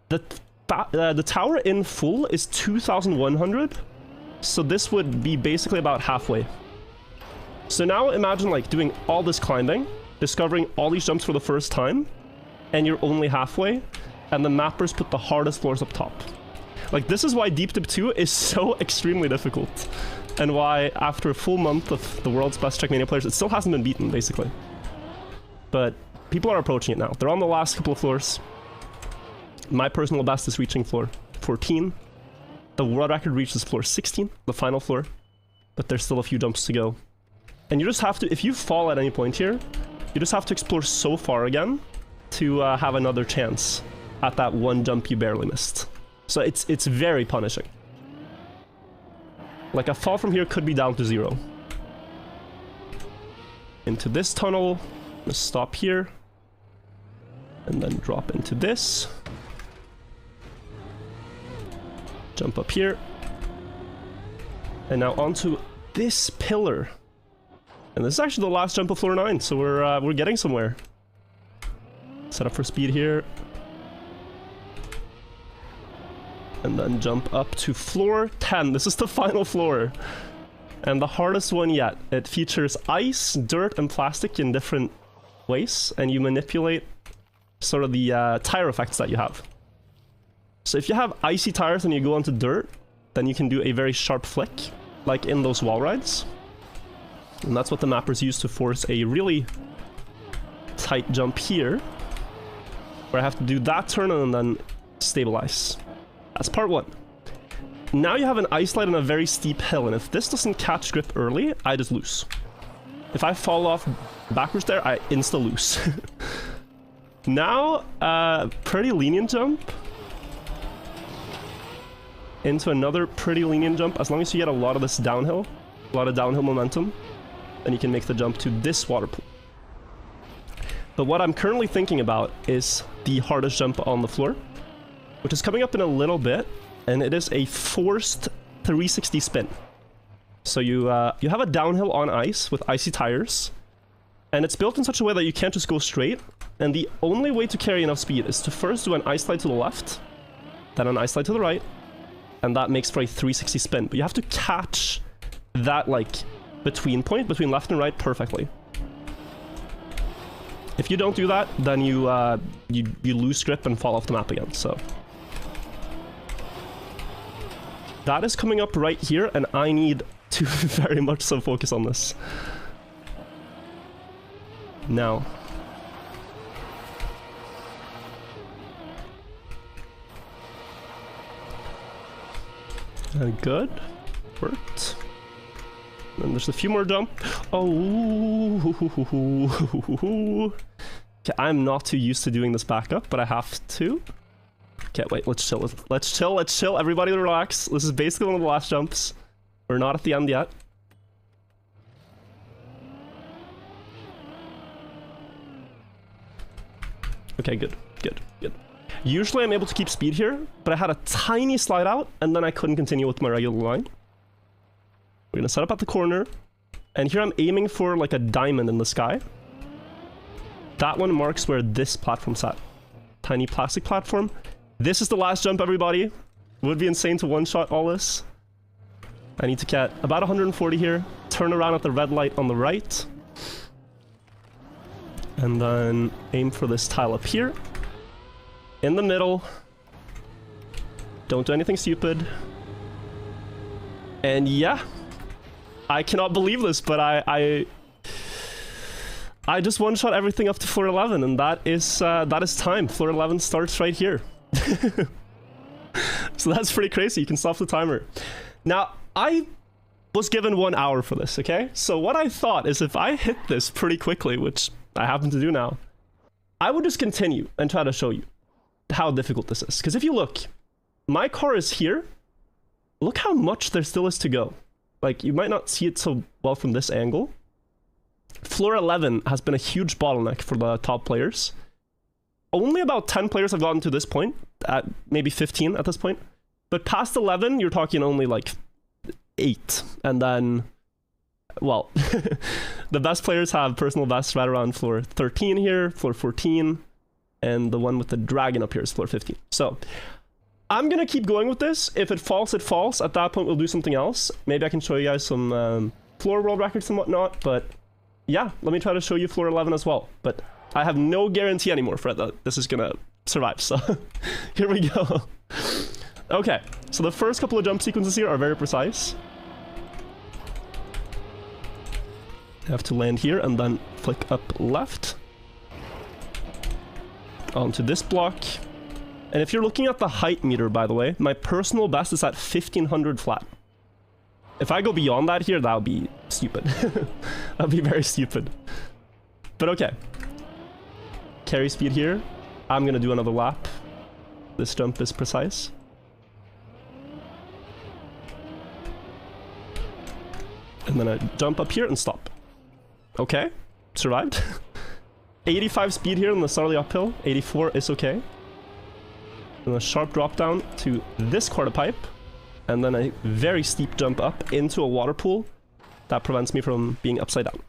The tower in full is 2,100, so this would be basically about halfway. So now imagine like doing all this climbing, discovering all these jumps for the first time, and you're only halfway, and the mappers put the hardest floors up top. Like, this is why Deep Dip 2 is so extremely difficult, and why after a full month of the world's best Trackmania players, it still hasn't been beaten, basically. But people are approaching it now. They're on the last couple of floors. My personal best is reaching floor 14. The world record reaches floor 16, the final floor. But there's still a few jumps to go. And you just have to, if you fall at any point here, you just have to explore so far again to have another chance at that one jump you barely missed. So it's very punishing. Like, a fall from here could be down to 0. Into this tunnel. Let's stop here. And then drop into this. Jump up here. And now onto this pillar. And this is actually the last jump of floor 9, so we're getting somewhere. Set up for speed here. And then jump up to floor 10. This is the final floor. And the hardest one yet. It features ice, dirt, and plastic in different ways, and you manipulate sort of the tire effects that you have. So if you have icy tires and you go onto dirt, then you can do a very sharp flick, like in those wall rides. And that's what the mappers use to force a really tight jump here, where I have to do that turn and then stabilize. That's part 1. Now you have an ice slide on a very steep hill, and if this doesn't catch grip early, I just lose. If I fall off backwards there, I insta-lose. Now, pretty lenient jump. Into another pretty lenient jump. As long as you get a lot of this downhill, a lot of downhill momentum, then you can make the jump to this water pool. But what I'm currently thinking about is the hardest jump on the floor, which is coming up in a little bit, and it is a forced 360 spin. So you have a downhill on ice with icy tires, and it's built in such a way that you can't just go straight, and the only way to carry enough speed is to first do an ice slide to the left, then an ice slide to the right, and that makes for a 360 spin. But you have to catch that, like, between point, between left and right, perfectly. If you don't do that, then you lose grip and fall off the map again, so... That is coming up right here, and I need to very much so focus on this. Now. Good. Worked. And there's a few more jump. Oh. Okay, I'm not too used to doing this backup, but I have to. Okay, wait, let's chill. Let's chill. Everybody relax. This is basically one of the last jumps. We're not at the end yet. Okay, good, good, good. Usually I'm able to keep speed here, but I had a tiny slide out, and then I couldn't continue with my regular line. We're gonna set up at the corner, and here I'm aiming for like a diamond in the sky. That one marks where this platform's at. Tiny plastic platform. This is the last jump, everybody. Would be insane to one-shot all this. I need to get about 140 here, turn around at the red light on the right, and then aim for this tile up here. In the middle. Don't do anything stupid. And yeah, I cannot believe this, but I just one-shot everything up to floor 11, and that is time. Floor 11 starts right here. So that's pretty crazy. You can stop the timer. Now, I was given 1 hour for this, okay? So what I thought is if I hit this pretty quickly, which I happen to do now, I would just continue and try to show you how difficult this is. Because if you look, my car is here. Look how much there still is to go. Like, you might not see it so well from this angle. Floor 11 has been a huge bottleneck for the top players. Only about 10 players have gotten to this point, at maybe 15 at this point. But past 11, you're talking only like 8. And then, well, the best players have personal bests right around floor 13 here, floor 14, and the one with the dragon up here is floor 15. So, I'm gonna keep going with this. If it falls, it falls. At that point, we'll do something else. Maybe I can show you guys some floor world records and whatnot, but yeah, let me try to show you floor 11 as well. But I have no guarantee anymore, Fred, that this is gonna survive, so here we go. Okay, so the first couple of jump sequences here are very precise. I have to land here and then flick up left onto this block. And if you're looking at the height meter, by the way, my personal best is at 1500 flat. If I go beyond that here, that would be stupid. That would be very stupid. But okay. Carry speed here. I'm gonna do another lap. This jump is precise. And then I jump up here and stop. Okay, survived. 85 speed here on the start of the uphill. 84 is okay. And a sharp drop down to this quarter pipe. And then a very steep jump up into a water pool. That prevents me from being upside down.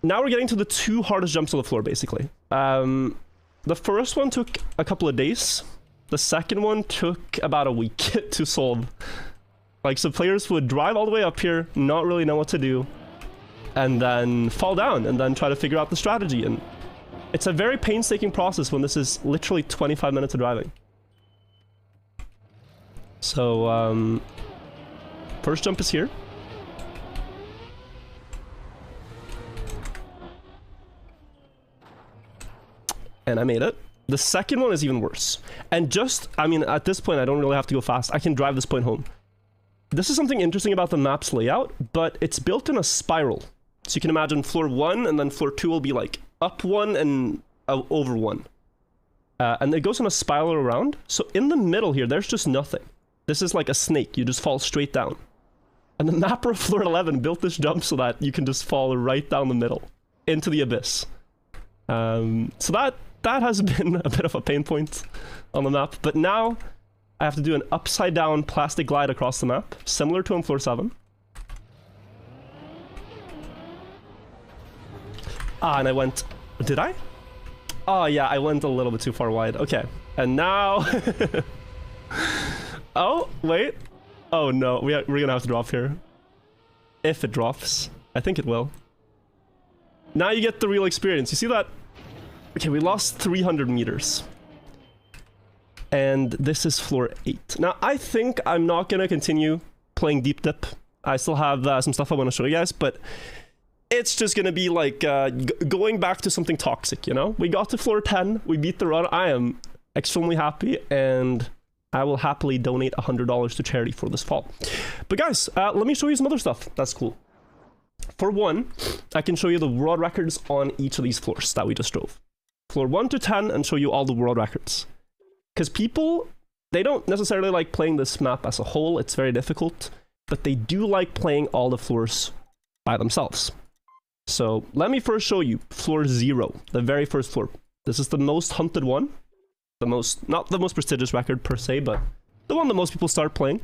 Now we're getting to the two hardest jumps on the floor, basically. The first one took a couple of days. The second one took about a week to solve. Like, so players would drive all the way up here, not really know what to do, and then fall down, and then try to figure out the strategy. And it's a very painstaking process when this is literally 25 minutes of driving. So, first jump is here. And I made it. The second one is even worse. And just, I mean, at this point, I don't really have to go fast. I can drive this point home. This is something interesting about the map's layout, but it's built in a spiral. So you can imagine floor 1 and then floor 2 will be like up 1 and over 1. And it goes in a spiral around. So in the middle here, there's just nothing. This is like a snake. You just fall straight down. And the mapper of floor 11 built this jump so that you can just fall right down the middle into the abyss. So that has been a bit of a pain point on the map. But now I have to do an upside down plastic glide across the map, similar to on floor 7. Ah, and I went... Did I? Oh, yeah, I went a little bit too far wide. Okay, and now... Oh, wait. Oh, no, we're gonna have to drop here. If it drops. I think it will. Now you get the real experience. You see that? Okay, we lost 300 meters. And this is floor 8. Now, I think I'm not gonna continue playing deep dip. I still have some stuff I want to show you guys, but it's just gonna be like going back to something toxic, you know? We got to floor 10, we beat the run. I am extremely happy, and I will happily donate $100 to charity for this fall. But guys, let me show you some other stuff that's cool. For one, I can show you the world records on each of these floors that we just drove. Floor 1 to 10, and show you all the world records. Because people, they don't necessarily like playing this map as a whole, it's very difficult, but they do like playing all the floors by themselves. So let me first show you floor 0, the very first floor. This is the most hunted one. Not the most prestigious record per se, but the one that most people start playing.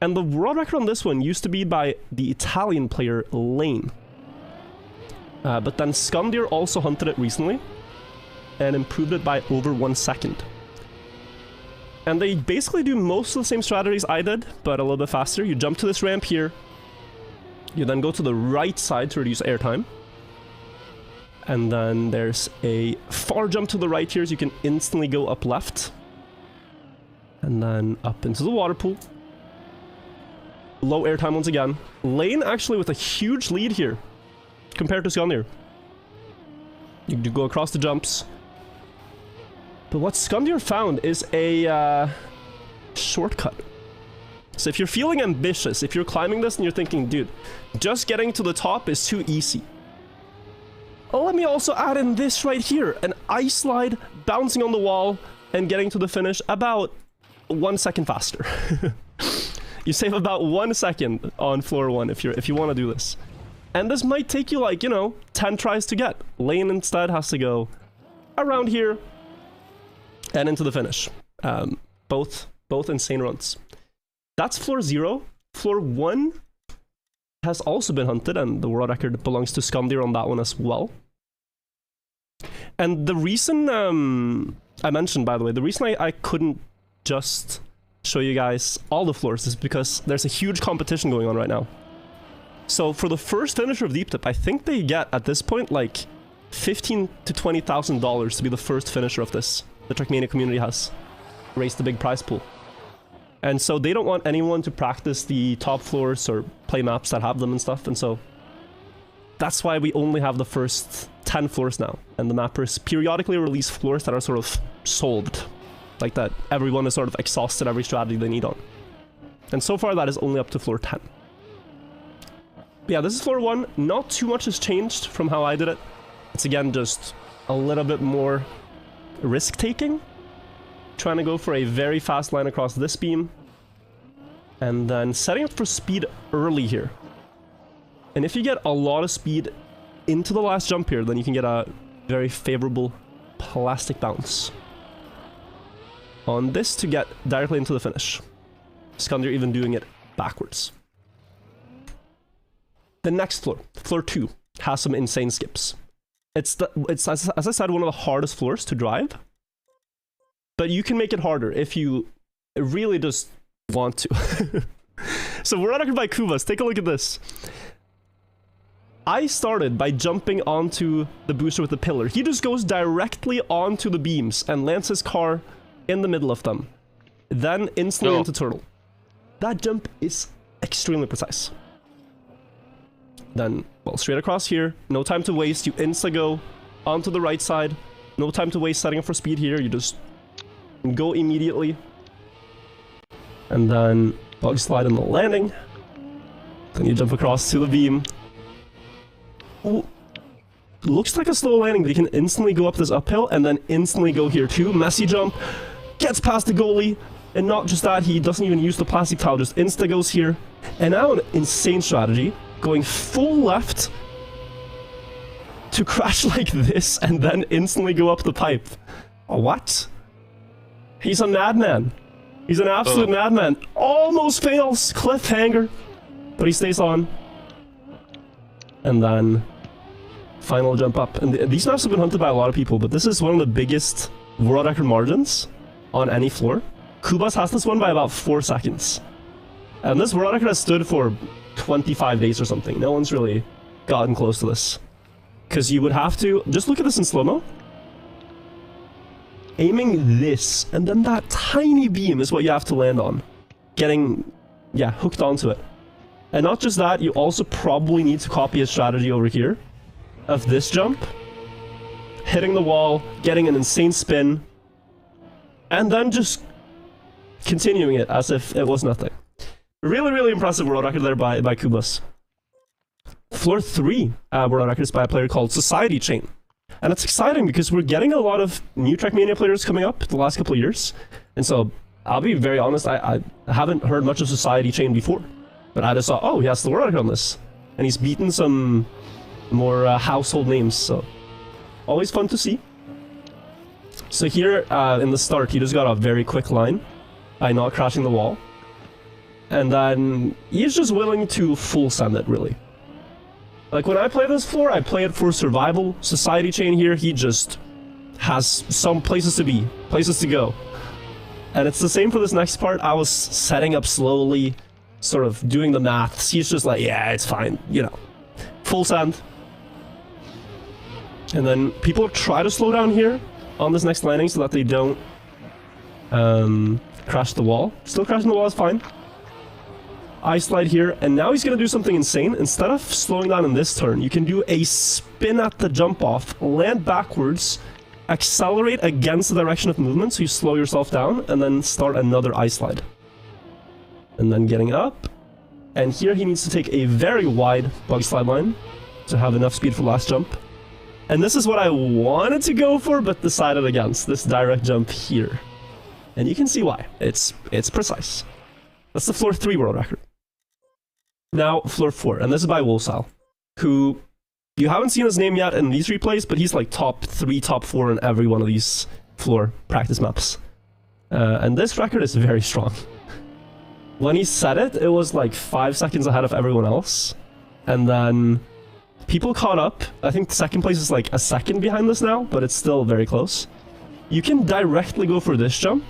And the world record on this one used to be by the Italian player Lane. But then Skundir also hunted it recently and improved it by over 1 second. And they basically do most of the same strategies I did, but a little bit faster. You jump to this ramp here. You then go to the right side to reduce airtime. And then there's a far jump to the right here, so you can instantly go up left. And then up into the water pool. Low airtime once again. Lane actually with a huge lead here, compared to Skundir. You do go across the jumps. But what Skundir found is a shortcut. So if you're feeling ambitious, if you're climbing this and you're thinking, dude, just getting to the top is too easy. Oh, let me also add in this right here. An ice slide, bouncing on the wall, and getting to the finish about 1 second faster. You save about 1 second on floor 1 if you want to do this. And this might take you like, 10 tries to get. Lane instead has to go around here and into the finish. Both insane runs. That's floor 0. Floor 1 has also been hunted, and the world record belongs to Skundir on that one as well. And the reason I mentioned, by the way, the reason I couldn't just show you guys all the floors is because there's a huge competition going on right now. So for the first finisher of Deep Dip, I think they get at this point like $15,000 to $20,000 to be the first finisher of this. The Trackmania community has raised the big prize pool. And so they don't want anyone to practice the top floors or play maps that have them and stuff, and so that's why we only have the first 10 floors now. And the mappers periodically release floors that are sort of solved. Like that everyone has sort of exhausted every strategy they need on. And so far that is only up to floor 10. But yeah, this is floor 1. Not too much has changed from how I did it. It's again just a little bit more risk-taking. Trying to go for a very fast line across this beam. And then setting up for speed early here. And if you get a lot of speed into the last jump here, then you can get a very favorable plastic bounce on this to get directly into the finish. Skundir even doing it backwards. The next floor, floor 2, has some insane skips. It's as I said, one of the hardest floors to drive. But you can make it harder if you really just want to. So we're on by Kubas. Take a look at this. I started by jumping onto the booster with the pillar. He just goes directly onto the beams and lands his car in the middle of them. Then instantly into turtle. That jump is extremely precise. Then, well, straight across here. No time to waste. You insta-go onto the right side. No time to waste setting up for speed here. You just go immediately. And then bug slide on the landing. Then you jump across to the beam. Ooh. Looks like a slow landing, but you can instantly go up this uphill and then instantly go here too. Messy jump. Gets past the goalie. And not just that, he doesn't even use the plastic towel, just insta goes here. And now an insane strategy. Going full left to crash like this and then instantly go up the pipe. What? He's a madman. He's an absolute madman. Almost fails. Cliffhanger. But he stays on. And then final jump up. And these maps have been hunted by a lot of people, but this is one of the biggest world record margins on any floor. Kubas has this one by about 4 seconds. And this world record has stood for 25 days or something. No one's really gotten close to this. Because you would have to... Just look at this in slow-mo. Aiming this, and then that tiny beam is what you have to land on. Getting, yeah, hooked onto it. And not just that, you also probably need to copy a strategy over here. Of this jump. Hitting the wall, getting an insane spin. And then just continuing it as if it was nothing. Really, really impressive world record there by Kubas. Floor 3 world record is by a player called Society Chain. And it's exciting because we're getting a lot of new Trackmania players coming up the last couple of years. And so, I'll be very honest, I haven't heard much of Society Chain before. But I just saw, oh, he has the world record on this. And he's beaten some more household names, so... Always fun to see. So here, in the start, he just got a very quick line by not crashing the wall. And then he's just willing to full send it, really. Like, when I play this floor, I play it for survival. Society chain here, he just has some places to be, places to go. And it's the same for this next part. I was setting up slowly, sort of doing the maths. He's just like, yeah, it's fine, you know. Full send. And then people try to slow down here on this next landing so that they don't crash the wall. Still crashing the wall is fine. I slide here, and now he's going to do something insane. Instead of slowing down in this turn, you can do a spin at the jump off, land backwards, accelerate against the direction of movement, so you slow yourself down, and then start another I slide. And then getting up, and here he needs to take a very wide bug slide line to have enough speed for last jump. And this is what I wanted to go for, but decided against, this direct jump here. And you can see why. It's precise. That's the floor 3 world record. Now, floor 4, and this is by Wolsal, who you haven't seen his name yet in these replays, but he's like top 3, top 4 in every one of these floor practice maps. And this record is very strong. When he said it, it was like 5 seconds ahead of everyone else. And then people caught up. I think second place is like a second behind this now, but it's still very close. You can directly go for this jump.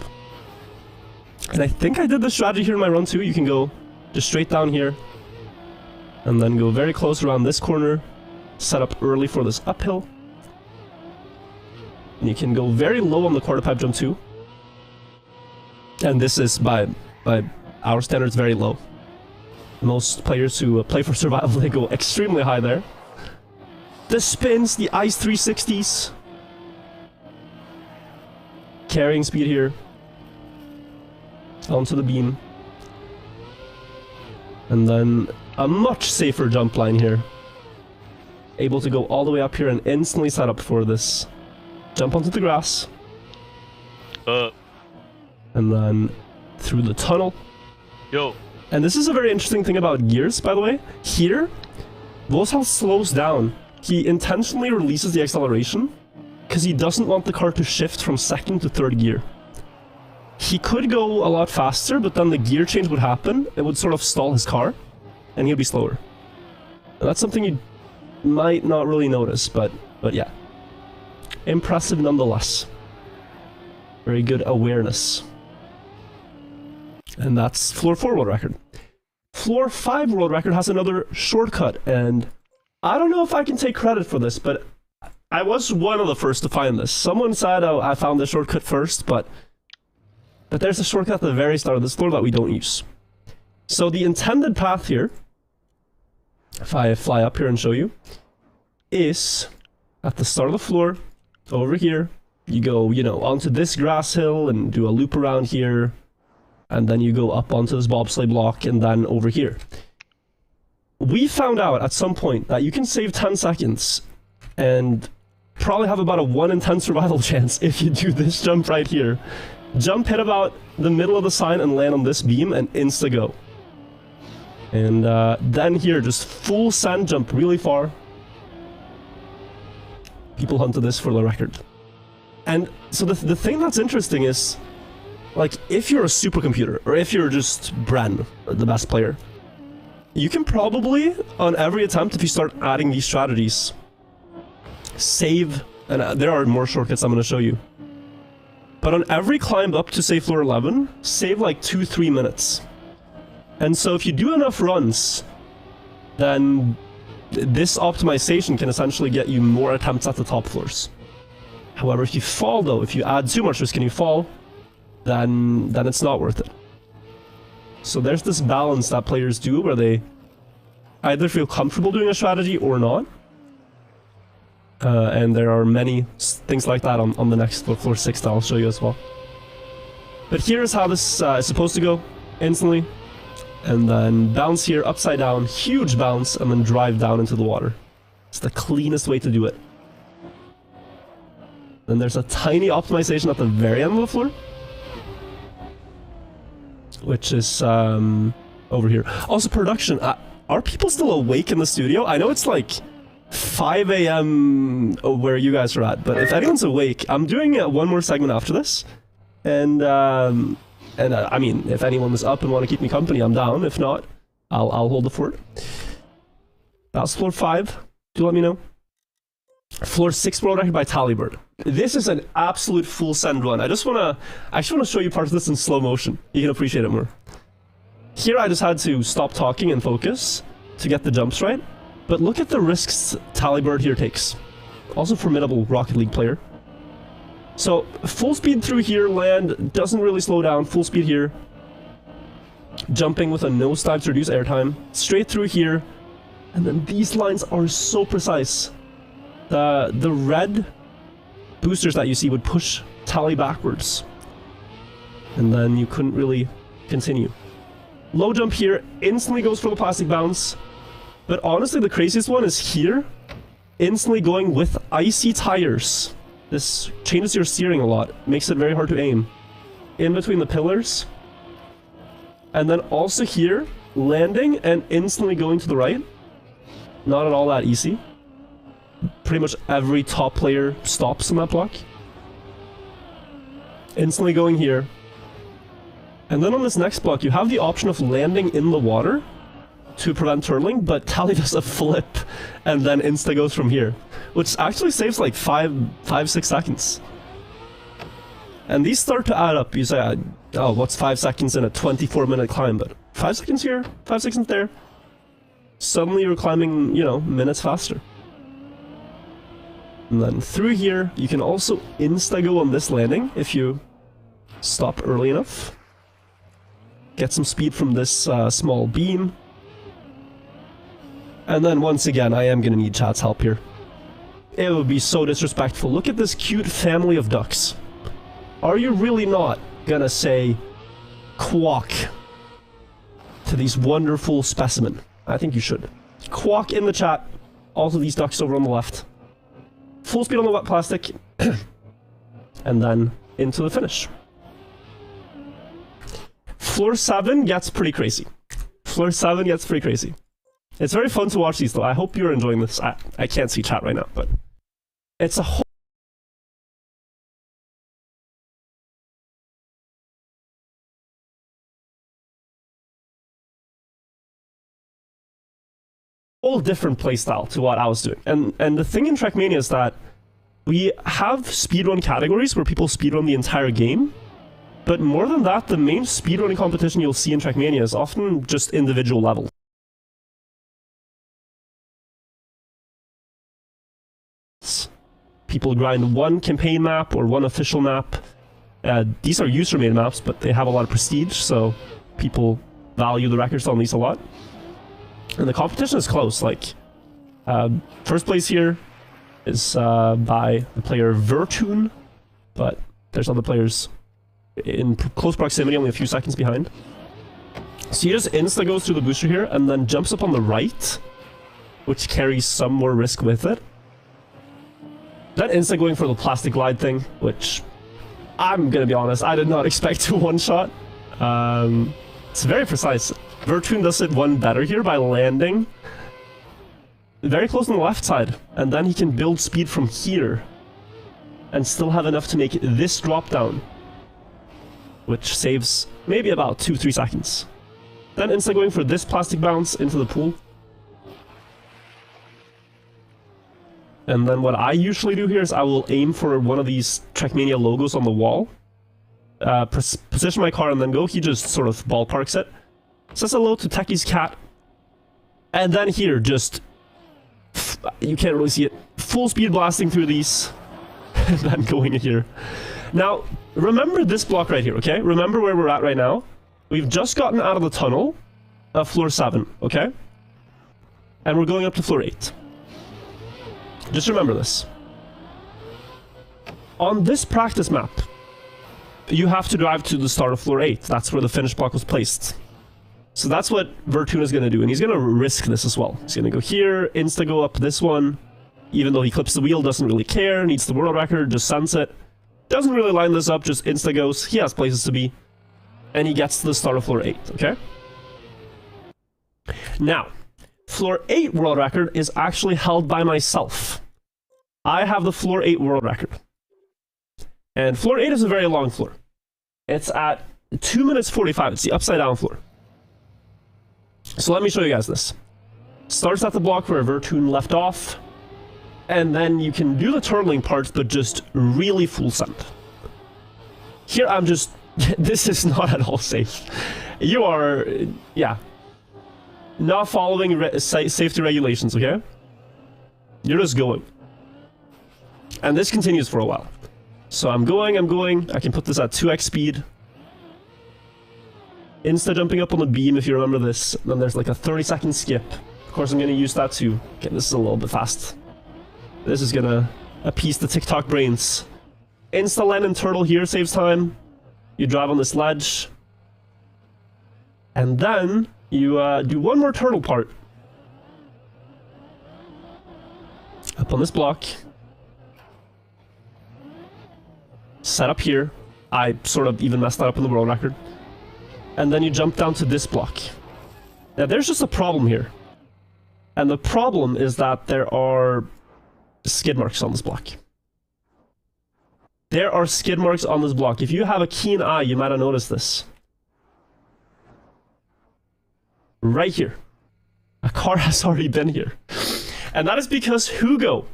And I think I did the strategy here in my run too. You can go just straight down here. And then go very close around this corner. Set up early for this uphill. And you can go very low on the quarter pipe jump too. And this is by our standards very low. Most players who play for survival, they go extremely high there. The spins, the ice 360s. Carrying speed here. Onto the beam. And then a much safer jump line here. Able to go all the way up here and instantly set up for this. Jump onto the grass. And then through the tunnel. Yo. And this is a very interesting thing about gears, by the way. Here, Wolsal slows down. He intentionally releases the acceleration because he doesn't want the car to shift from second to third gear. He could go a lot faster, but then the gear change would happen. It would sort of stall his car, and he'll be slower. And that's something you might not really notice, but yeah. Impressive nonetheless. Very good awareness. And that's floor 4 world record. Floor 5 world record has another shortcut, and I don't know if I can take credit for this, but I was one of the first to find this. Someone said, oh, I found the shortcut first, but there's a shortcut at the very start of this floor that we don't use. So the intended path here, if I fly up here and show you, is at the start of the floor, over here, you go, you know, onto this grass hill and do a loop around here, and then you go up onto this bobsleigh block and then over here. We found out at some point that you can save 10 seconds and probably have about a 1 in 10 survival chance if you do this jump right here. Jump, hit about the middle of the sign and land on this beam and insta-go. And then here, just full sand jump really far. People hunted this for the record. And so the thing that's interesting is, like, if you're a supercomputer, or if you're just Bren, the best player, you can probably, on every attempt, if you start adding these strategies, save, and there are more shortcuts I'm going to show you, but on every climb up to, say, floor 11, save like 2-3 minutes. And so if you do enough runs, then this optimization can essentially get you more attempts at the top floors. However, if you fall though, if you add too much risk and you fall, then it's not worth it. So there's this balance that players do where they either feel comfortable doing a strategy or not. And there are many things like that on the next floor 6 that I'll show you as well. But here's how this is supposed to go. Instantly. And then bounce here, upside down, huge bounce, and then drive down into the water. It's the cleanest way to do it. Then there's a tiny optimization at the very end of the floor, which is over here. Also, production. Are people still awake in the studio? I know it's like 5 a.m. where you guys are at, but if anyone's awake, I'm doing one more segment after this, and I mean, if anyone's up and want to keep me company, I'm down. If not, I'll hold the fort. That's floor 5. Do let me know. Floor 6 world record by Talibird. This is an absolute full send run. I just want to show you parts of this in slow motion. You can appreciate it more. Here I just had to stop talking and focus to get the jumps right. But look at the risks Talibird here takes. Also formidable Rocket League player. So full speed through here, land, doesn't really slow down, full speed here. Jumping with a nosedive to reduce airtime. Straight through here. And then these lines are so precise. The red boosters that you see would push Tally backwards. And then you couldn't really continue. Low jump here, instantly goes for the plastic bounce. But honestly, the craziest one is here. Instantly going with icy tires. This changes your steering a lot. Makes it very hard to aim. In between the pillars. And then also here, landing and instantly going to the right. Not at all that easy. Pretty much every top player stops in that block. Instantly going here. And then on this next block, you have the option of landing in the water to prevent turtling, but Tally does a flip and then insta goes from here, which actually saves like 5-6 seconds. And these start to add up. You say, oh, what's 5 seconds in a 24-minute climb? But 5 seconds here, 5 seconds there. Suddenly you're climbing, you know, minutes faster. And then through here, you can also insta-go on this landing if you stop early enough. Get some speed from this small beam. And then once again, I am gonna need chat's help here. It would be so disrespectful. Look at this cute family of ducks. Are you really not gonna say quack to these wonderful specimen? I think you should. Quack in the chat. Also these ducks over on the left. Full speed on the wet plastic. And then into the finish. Floor 7 gets pretty crazy. Floor 7 gets pretty crazy. It's very fun to watch these though. I hope you're enjoying this. I can't see chat right now, but it's a whole different playstyle to what I was doing. And the thing in Trackmania is that we have speedrun categories where people speedrun the entire game. But more than that, the main speedrunning competition you'll see in Trackmania is often just individual levels. People grind one campaign map or one official map. These are user-made maps, but they have a lot of prestige, so people value the records on these a lot. And the competition is close. Like, first place here is by the player Vertoon, but there's other players in close proximity, only a few seconds behind. So he just insta goes through the booster here and then jumps up on the right, which carries some more risk with it. Then insta going for the plastic glide thing, which I'm gonna be honest, I did not expect to one-shot. It's very precise. Vertoon does it one better here by landing very close on the left side, and then he can build speed from here and still have enough to make this drop down, which saves maybe about 2-3 seconds. Then insta going for this plastic bounce into the pool. And then what I usually do here is I will aim for one of these Trackmania logos on the wall, position my car and then go. He just sort of ballparks it. Says hello to Techie's cat. And then here, just, you can't really see it, full speed blasting through these, and then going in here. Now, remember this block right here, okay? Remember where we're at right now? We've just gotten out of the tunnel of floor 7, okay? And we're going up to floor 8. Just remember this. On this practice map, you have to drive to the start of floor 8. That's where the finish block was placed. So that's what Vertoon is going to do, and he's going to risk this as well. He's going to go here, insta-go up this one, even though he clips the wheel, doesn't really care, needs the world record, just sends it. Doesn't really line this up, just insta-goes, he has places to be, and he gets to the start of floor 8, okay? Now, floor 8 world record is actually held by myself. I have the floor 8 world record. And floor 8 is a very long floor. It's at 2 minutes 45. It's the upside down floor. So let me show you guys this. Starts at the block where Vertoon left off. And then you can do the turtling parts, but just really full send. Here I'm just... this is not at all safe. You are... yeah. Not following safety regulations, okay? You're just going. And this continues for a while. So I'm going. I can put this at 2x speed. Insta jumping up on the beam, if you remember this. Then there's like a 30-second skip. Of course, I'm going to use that too. Okay, this is a little bit fast. This is going to appease the TikTok brains. Insta land and turtle here saves time. You drive on this ledge. And then you do one more turtle part. Up on this block. Set up here. I sort of even messed that up in the world record. And then you jump down to this block. Now there's just a problem here. And the problem is that there are skid marks on this block. There are skid marks on this block. If you have a keen eye, you might have noticed this. Right here. A car has already been here. And that is because Hugo,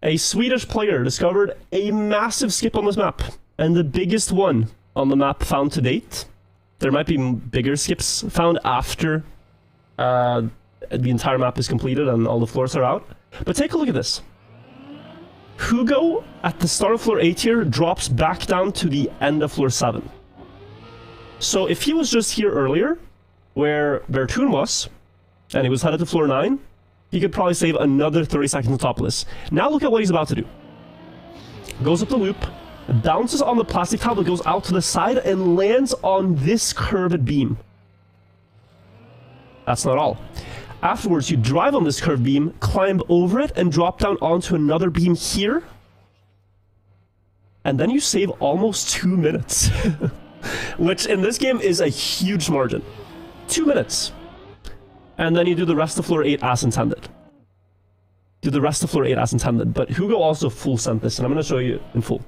a Swedish player, discovered a massive skip on this map. And the biggest one on the map found to date. There might be bigger skips found after the entire map is completed and all the floors are out. But take a look at this. Hugo, at the start of floor 8 here, drops back down to the end of floor 7. So if he was just here earlier, where Vertoon was, and he was headed to floor 9, he could probably save another 30 seconds on top of this. Now look at what he's about to do. Goes up the loop, bounces on the plastic tile that goes out to the side, and lands on this curved beam. That's not all. Afterwards, you drive on this curved beam, climb over it, and drop down onto another beam here. And then you save almost 2 minutes. Which in this game is a huge margin. 2 minutes. And then you do the rest of floor 8 as intended. Do the rest of floor 8 as intended. But Hugo also full sent this, and I'm going to show you in full.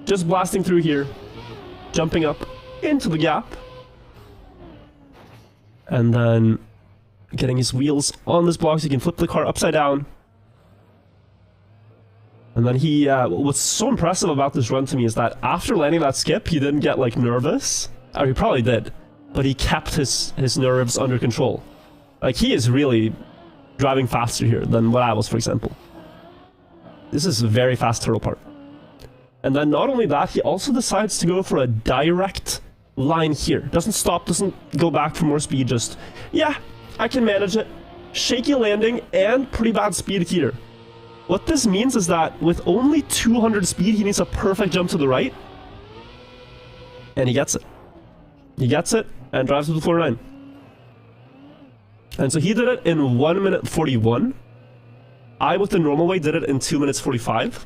Just blasting through here. Jumping up into the gap. And then getting his wheels on this block so he can flip the car upside down. And then he, what's so impressive about this run to me is that after landing that skip, he didn't get, like, nervous. Or he probably did. But he kept his nerves under control. Like, he is really driving faster here than what I was, for example. This is a very fast turtle part. And then not only that, he also decides to go for a direct line here. Doesn't stop, doesn't go back for more speed, just, yeah, I can manage it. Shaky landing and pretty bad speed here. What this means is that with only 200 speed, he needs a perfect jump to the right. And he gets it. He gets it and drives to the floor 9. And so he did it in 1 minute 41. I, with the normal way, did it in 2 minutes 45.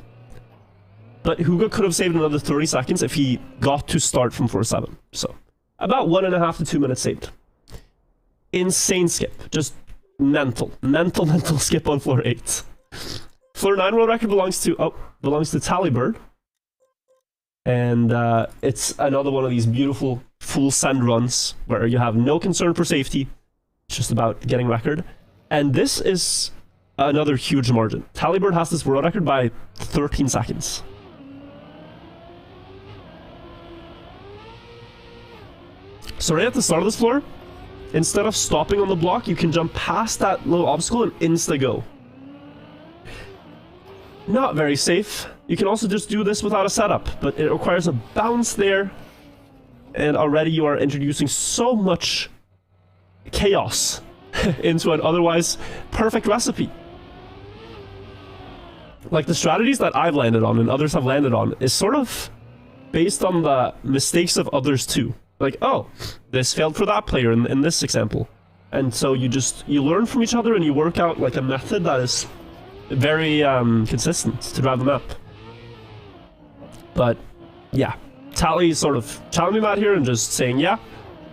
But Hugo could have saved another 30 seconds if he got to start from floor 7. So, about 1.5 to 2 minutes saved. Insane skip. Just mental skip on floor 8. Floor 9 world record belongs to Talibird. And it's another one of these beautiful full send runs where you have no concern for safety. It's just about getting record. And this is another huge margin. Talibird has this world record by 13 seconds. So right at the start of this floor, instead of stopping on the block, you can jump past that little obstacle and insta-go. Not very safe. You can also just do this without a setup, but it requires a bounce there, and already you are introducing so much chaos into an otherwise perfect recipe. Like, the strategies that I've landed on and others have landed on is sort of based on the mistakes of others too. Like, oh, this failed for that player in this example. And so you learn from each other and you work out like a method that is very consistent to drive the map. But yeah, Tally sort of challenging me out here and just saying, yeah,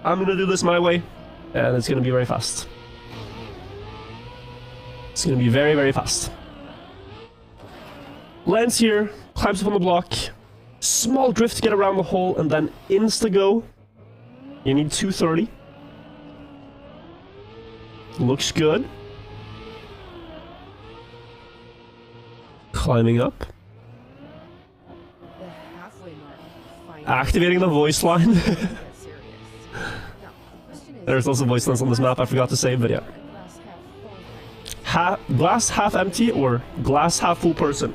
I'm gonna do this my way. and it's gonna be very fast. It's gonna be very, very fast. Lands here, climbs up on the block, small drift to get around the hole, and then insta-go. You need 230. Looks good. Climbing up. The halfway mark. Finally. Activating the voice line. Get serious. Now, the question is, There's also voice lines on this map, I forgot to say, but yeah. glass half full. Glass half empty or glass half full person?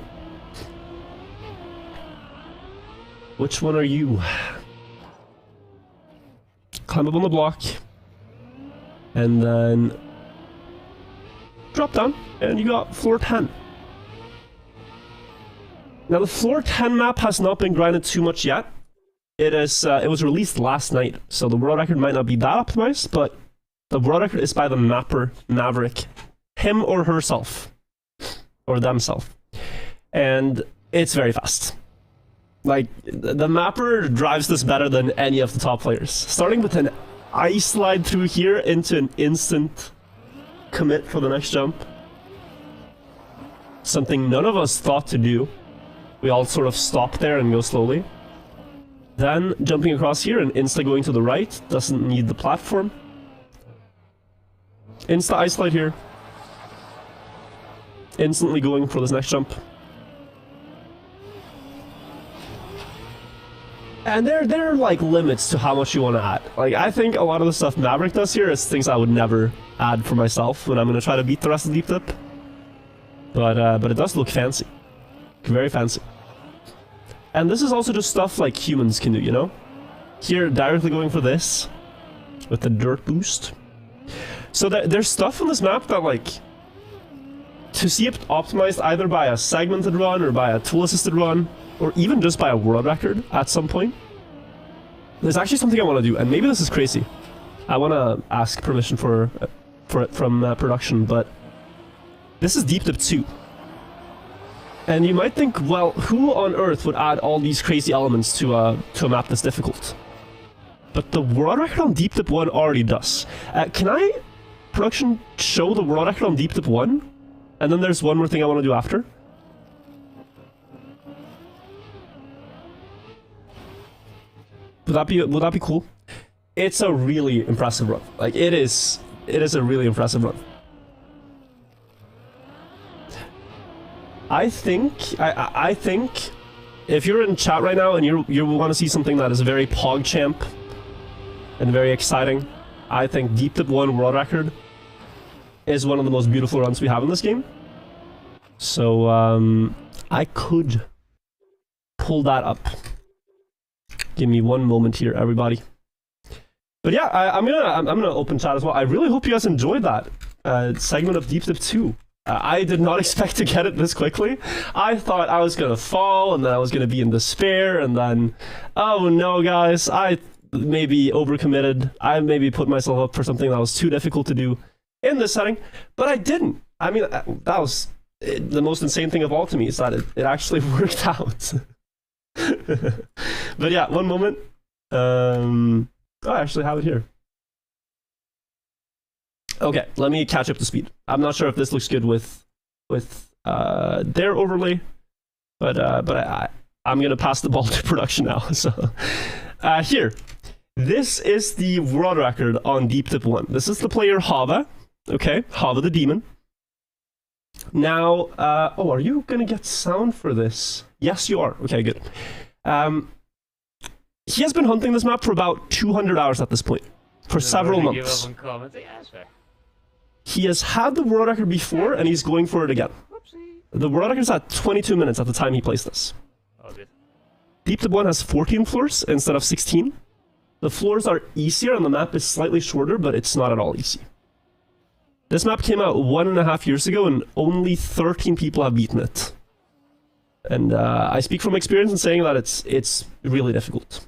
Which one are you? Climb up on the block. And then drop down, and you got floor 10. Now the floor 10 map has not been grinded too much yet. It was released last night, so the world record might not be that optimized, but the world record is by the mapper Maverick. Him or herself. Or themself. And it's very fast. Like, the mapper drives this better than any of the top players. Starting with an ice slide through here into an instant commit for the next jump. Something none of us thought to do. We all sort of stop there and go slowly. Then jumping across here and insta going to the right. Doesn't need the platform. Insta ice slide here. Instantly going for this next jump. And there are like limits to how much you want to add. Like, I think a lot of the stuff Maverick does here is things I would never add for myself when I'm going to try to beat the rest of Deep Dip. But it does look fancy. Very fancy. And this is also just stuff like humans can do, you know? Here, directly going for this. With the dirt boost. So there's stuff on this map that, like, to see it optimized either by a segmented run or by a tool-assisted run, or even just by a world record at some point. There's actually something I want to do, and maybe this is crazy. I want to ask permission for it from production, but this is Deep Dip 2. And you might think, well, who on earth would add all these crazy elements to a map that's difficult? But the world record on Deep Dip 1 already does. Can I, production, show the world record on Deep Dip 1? And then there's one more thing I want to do after. Would that be cool? It's a really impressive run. Like, it is a really impressive run. I think if you're in chat right now and you want to see something that is very PogChamp and very exciting, I think Deep Dip 1 world record is one of the most beautiful runs we have in this game. So I could pull that up. Give me one moment here, everybody. But yeah, I'm gonna open chat as well. I really hope you guys enjoyed that segment of Deep Dip 2. I did not expect to get it this quickly. I thought I was gonna fall, and then I was gonna be in despair, and then, oh no, guys, I maybe overcommitted. I maybe put myself up for something that was too difficult to do in this setting, but I didn't. I mean, that was the most insane thing of all to me, is that it actually worked out. But yeah, one moment. Oh, I actually have it here. Okay, let me catch up to speed. I'm not sure if this looks good with their overlay, but I'm gonna pass the ball to production now. So here, this is the world record on Deep Dip 1. This is the player Hava. Okay, Hava the demon. Now, oh, are you gonna get sound for this? Yes, you are. Okay, good. He has been hunting this map for about 200 hours at this point, for several months. He has had the world record before, and he's going for it again. The world record is at 22 minutes at the time he plays this. Oh, good. Deep Dip 1 has 14 floors instead of 16. The floors are easier, and the map is slightly shorter, but it's not at all easy. This map came out 1.5 years ago, and only 13 people have beaten it. And I speak from experience in saying that it's really difficult.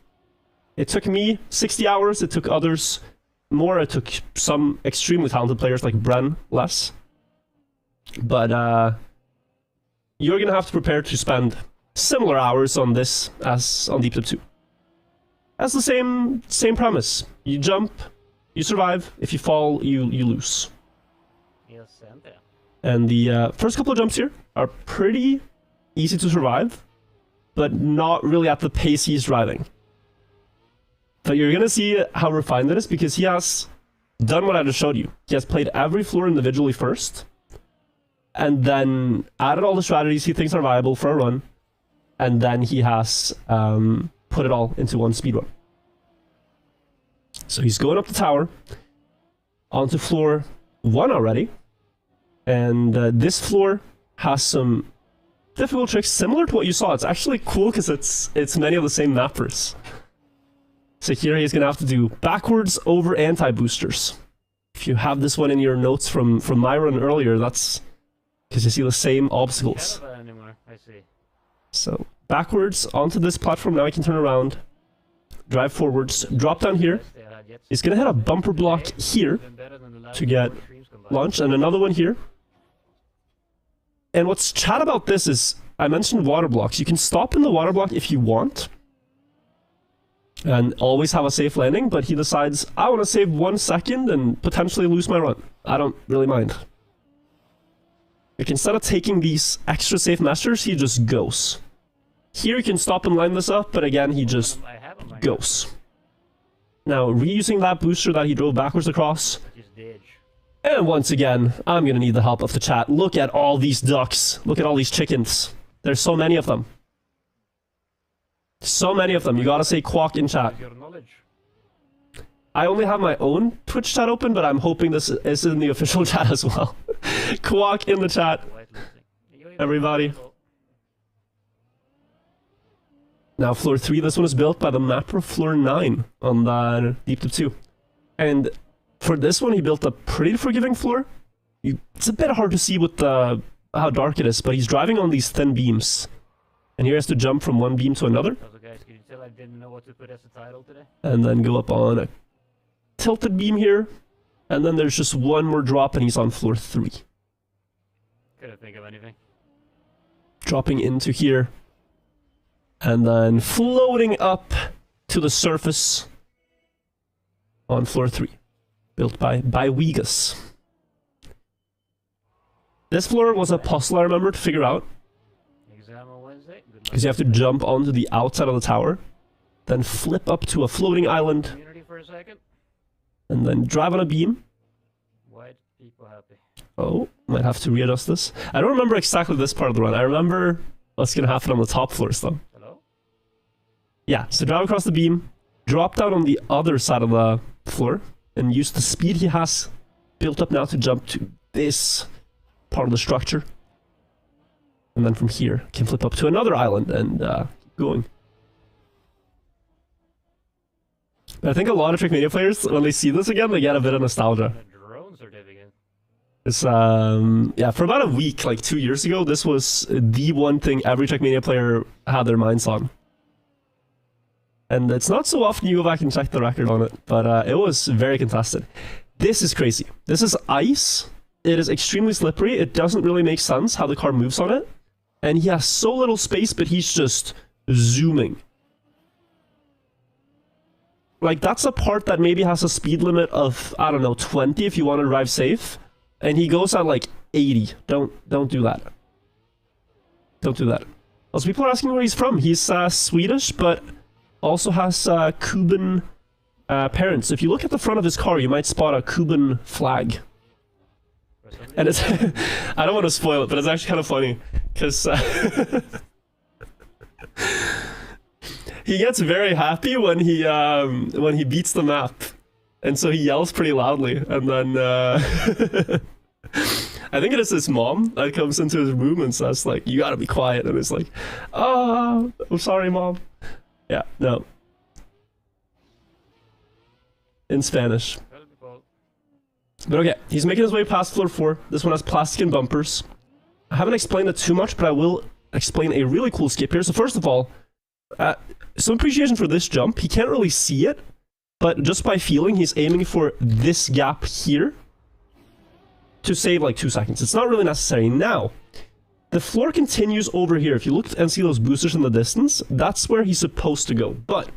It took me 60 hours, it took others more, it took some extremely talented players like Bren less. But you're gonna have to prepare to spend similar hours on this as on Deep Dip 2. That's the same premise. You jump, you survive. If you fall, you lose. And the first couple of jumps here are pretty easy to survive, but not really at the pace he's driving. But you're gonna see how refined it is because he has done what I just showed you. He has played every floor individually first, and then added all the strategies he thinks are viable for a run, and then he has put it all into one speedrun. So he's going up the tower, onto floor 1 already, and this floor has some difficult tricks similar to what you saw. It's actually cool because it's many of the same mappers. So here he's gonna have to do backwards over anti-boosters. If you have this one in your notes from my run earlier, that's because you see the same obstacles. So backwards onto this platform. Now he can turn around, drive forwards, drop down here. He's gonna hit a bumper block here to get launch, and another one here. And what's chat about this is, I mentioned water blocks. You can stop in the water block if you want, and always have a safe landing, but he decides, I want to save 1 second and potentially lose my run. I don't really mind. Like, instead of taking these extra safe measures, he just goes. Here you can stop and line this up, but again, he just goes. Now, reusing that booster that he drove backwards across. And once again, I'm gonna need the help of the chat. Look at all these ducks. Look at all these chickens. There's so many of them. So many of them. You gotta say quack in chat. I only have my own Twitch chat open, but I'm hoping this is in the official chat as well. Quack in the chat. Everybody. Now floor 3, this one is built by the mapper floor 9 on the Deep Dip 2. And for this one, he built a pretty forgiving floor. It's a bit hard to see with how dark it is, but he's driving on these thin beams. And here he has to jump from one beam to another. And then go up on a tilted beam here. And then there's just one more drop and he's on floor 3. Couldn't think of anything. Dropping into here. And then floating up to the surface on floor 3. Built by Wegas. This floor was a puzzle I remember to figure out. Because you have to jump onto the outside of the tower, then flip up to a floating island, and then drive on a beam. Oh, might have to readjust this. I don't remember exactly this part of the run. I remember what's going to happen on the top floors though. Yeah, so drive across the beam, drop down on the other side of the floor, and use the speed he has built up now to jump to this part of the structure. And then from here, can flip up to another island and keep going. But I think a lot of Trackmania players, when they see this again, they get a bit of nostalgia. It's, yeah, for about a week, like 2 years ago, this was the one thing every Trackmania player had their minds on. And it's not so often you go back and check the record on it, but it was very contested. This is crazy. This is ice. It is extremely slippery. It doesn't really make sense how the car moves on it. And he has so little space, but he's just zooming. Like, that's a part that maybe has a speed limit of, I don't know, 20 if you want to drive safe. And he goes at like 80. Don't do that. Don't do that. Also, people are asking where he's from. He's Swedish, but also has Cuban parents. If you look at the front of his car, you might spot a Cuban flag. And it's I don't want to spoil it, but it's actually kind of funny because he gets very happy when he beats the map, and so he yells pretty loudly. And then I think it is his mom that comes into his room and says like, "You gotta be quiet," and it's like, "Oh, I'm sorry, mom." Yeah, no. In Spanish. But okay, he's making his way past floor 4. This one has plastic and bumpers. I haven't explained it too much, but I will explain a really cool skip here. So first of all, some appreciation for this jump. He can't really see it, but just by feeling, he's aiming for this gap here to save like 2 seconds. It's not really necessary. Now, the floor continues over here. If you look and see those boosters in the distance, that's where he's supposed to go. But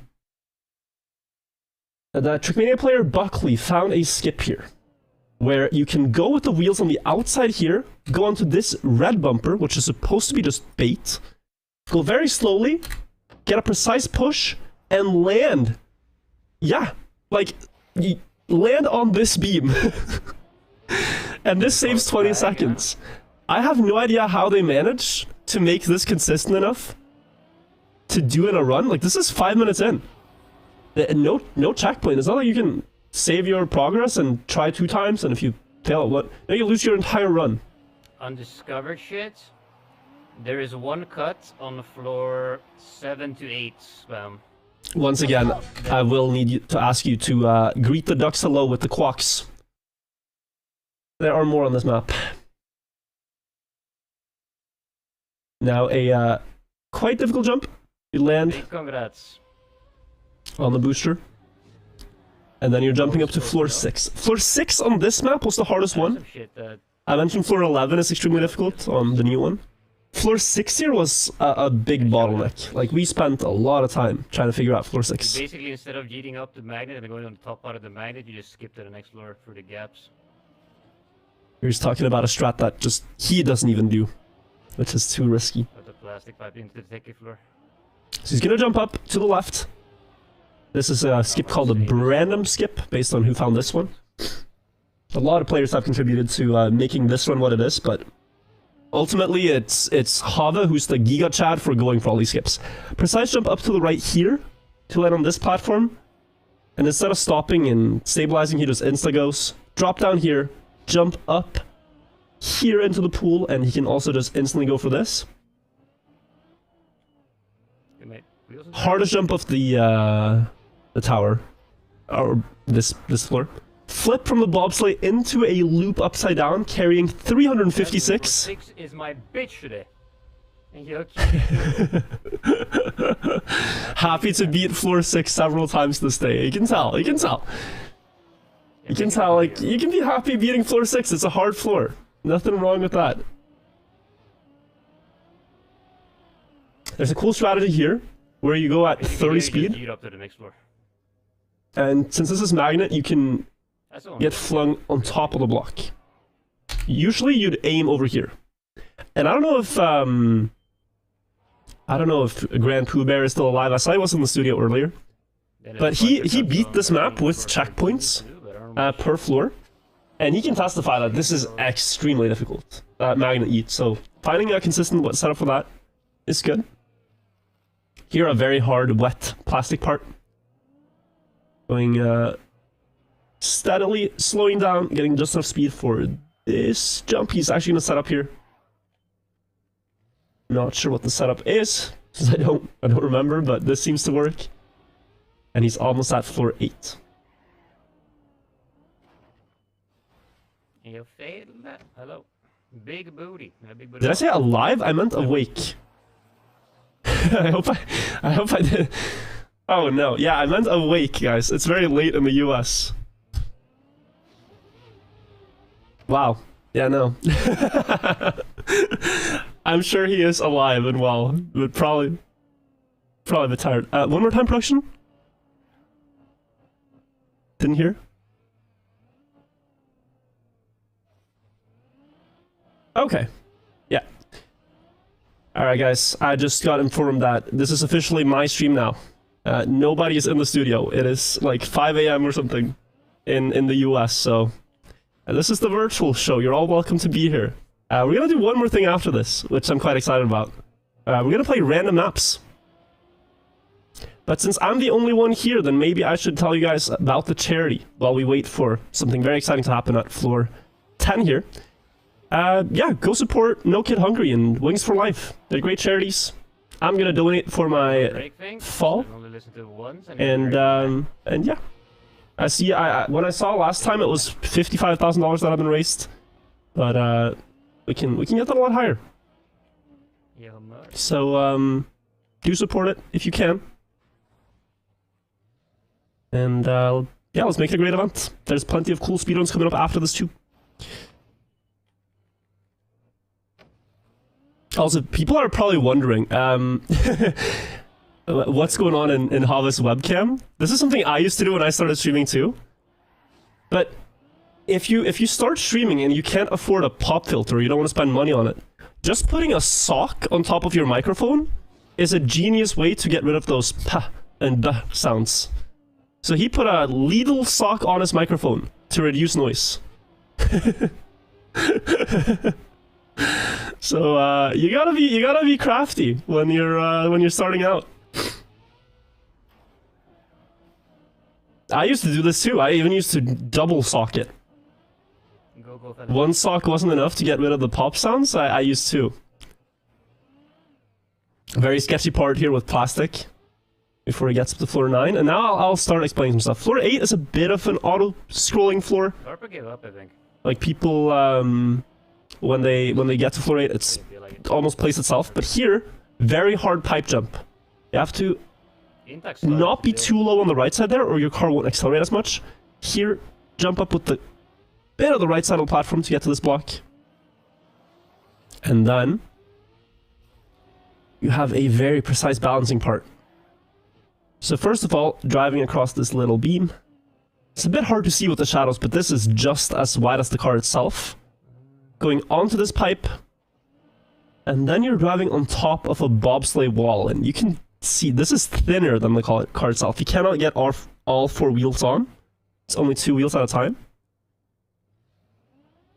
the Trackmania player Buckley found a skip here, where you can go with the wheels on the outside here, go onto this red bumper, which is supposed to be just bait, go very slowly, get a precise push, and land. Yeah, like, you land on this beam. And this saves 20 seconds. I have no idea how they managed to make this consistent enough to do in a run. Like, this is 5 minutes in. No checkpoint. It's not like you can save your progress and try 2 times, and if you fail at what, then you lose your entire run. Undiscovered shit. There is one cut on the floor 7 to 8 spam. Once again, I will need to ask you to greet the ducks hello with the quacks. There are more on this map. Now a quite difficult jump. You land Big congrats. on the booster. And then you're jumping up to floor 6. Floor 6 on this map was the hardest one. Some shit that I mentioned floor 11 is extremely difficult on the new one. Floor 6 here was a big bottleneck. Like, we spent a lot of time trying to figure out floor 6. basically, instead of yeeting up the magnet and going on the top part of the magnet, you just skip to the next floor through the gaps. You're just talking about a strat that just he doesn't even do, which is too risky. Put the plastic pipe into the techie floor. So he's gonna jump up to the left. This is a skip called a random skip, based on who found this one. A lot of players have contributed to making this one what it is, but ultimately it's Hava who's the Giga Chad for going for all these skips. Precise jump up to the right here to land on this platform, and instead of stopping and stabilizing, he just insta-goes. Drop down here, jump up here into the pool, and he can also just instantly go for this. Good mate. Wheels on Hardest jump of the tower, or this floor. Flip from the bobsleigh into a loop upside down, carrying 356. 6 is my bitch today. Thank you. Happy to beat floor 6 several times this day. You can tell. You can tell. You can tell. Like, you can be happy beating floor 6. It's a hard floor. Nothing wrong with that. There's a cool strategy here where you go at 30 speed, Yeet up to the next floor. and since this is magnet, you can That's the one. get flung on top of the block. Usually you'd aim over here. And I don't know if Grand Pooh Bear is still alive. I saw he was in the studio earlier. Then But there's a bunch of he cuts beat on this the map with floor. checkpoints But I don't know. per floor. And he can testify that this is extremely difficult. Magnet eat. So finding a consistent setup for that is good. Here a very hard wet plastic part. Going steadily slowing down, getting just enough speed for this jump. He's actually gonna set up here. Not sure what the setup is, because I don't remember, but this seems to work. And he's almost at floor 8. You failed that. Hello. Big booty. A big booty. Did I say alive? I meant awake. I hope I did. Oh no, yeah, I meant awake, guys. It's very late in the US. Wow. Yeah, no. I'm sure he is alive and well, but probably a bit tired. One more time, production? Didn't hear? Okay. Yeah. Alright, guys. I just got informed that this is officially my stream now. Nobody is in the studio. It is like 5 a.m. or something in the US, so... this is the virtual show. You're all welcome to be here. We're gonna do one more thing after this, which I'm quite excited about. We're gonna play random maps. But since I'm the only one here, then maybe I should tell you guys about the charity while we wait for something very exciting to happen at floor 10 here. Yeah, go support No Kid Hungry and Wings for Life. They're great charities. I'm gonna donate for my Break things. fall, I only listened to it once and yeah. I see. When I saw last time, it was $55,000 that have been raised, but we can get that a lot higher. Yeah, merch. So do support it if you can, and yeah, let's make it a great event. There's plenty of cool speedruns coming up after this too. Also, people are probably wondering, what's going on in Hava's webcam. This is something I used to do when I started streaming too. But if you start streaming and you can't afford a pop filter, you don't want to spend money on it, just putting a sock on top of your microphone is a genius way to get rid of those pa and da sounds. So he put a Lidl sock on his microphone to reduce noise. So you gotta be crafty when you're starting out. I used to do this too. I even used to double sock it. Go, fella. One sock wasn't enough to get rid of the pop sounds. I used two. Very sketchy part here with plastic before he gets up to floor 9. And now I'll start explaining some stuff. Floor 8 is a bit of an auto-scrolling floor. Harper gave up, I think. Like people, when they get to floor 8, it's I feel like it. almost plays itself. But here, very hard pipe jump. You have to Intact not be started too low on the right side there, or your car won't accelerate as much. Here, jump up with the bit of the right side of the platform to get to this block. And then you have a very precise balancing part. So first of all, driving across this little beam. It's a bit hard to see with the shadows, but this is just as wide as the car itself. Going onto this pipe, and then you're driving on top of a bobsleigh wall, and you can see this is thinner than the car itself. You cannot get all 4 wheels on. It's only 2 wheels at a time.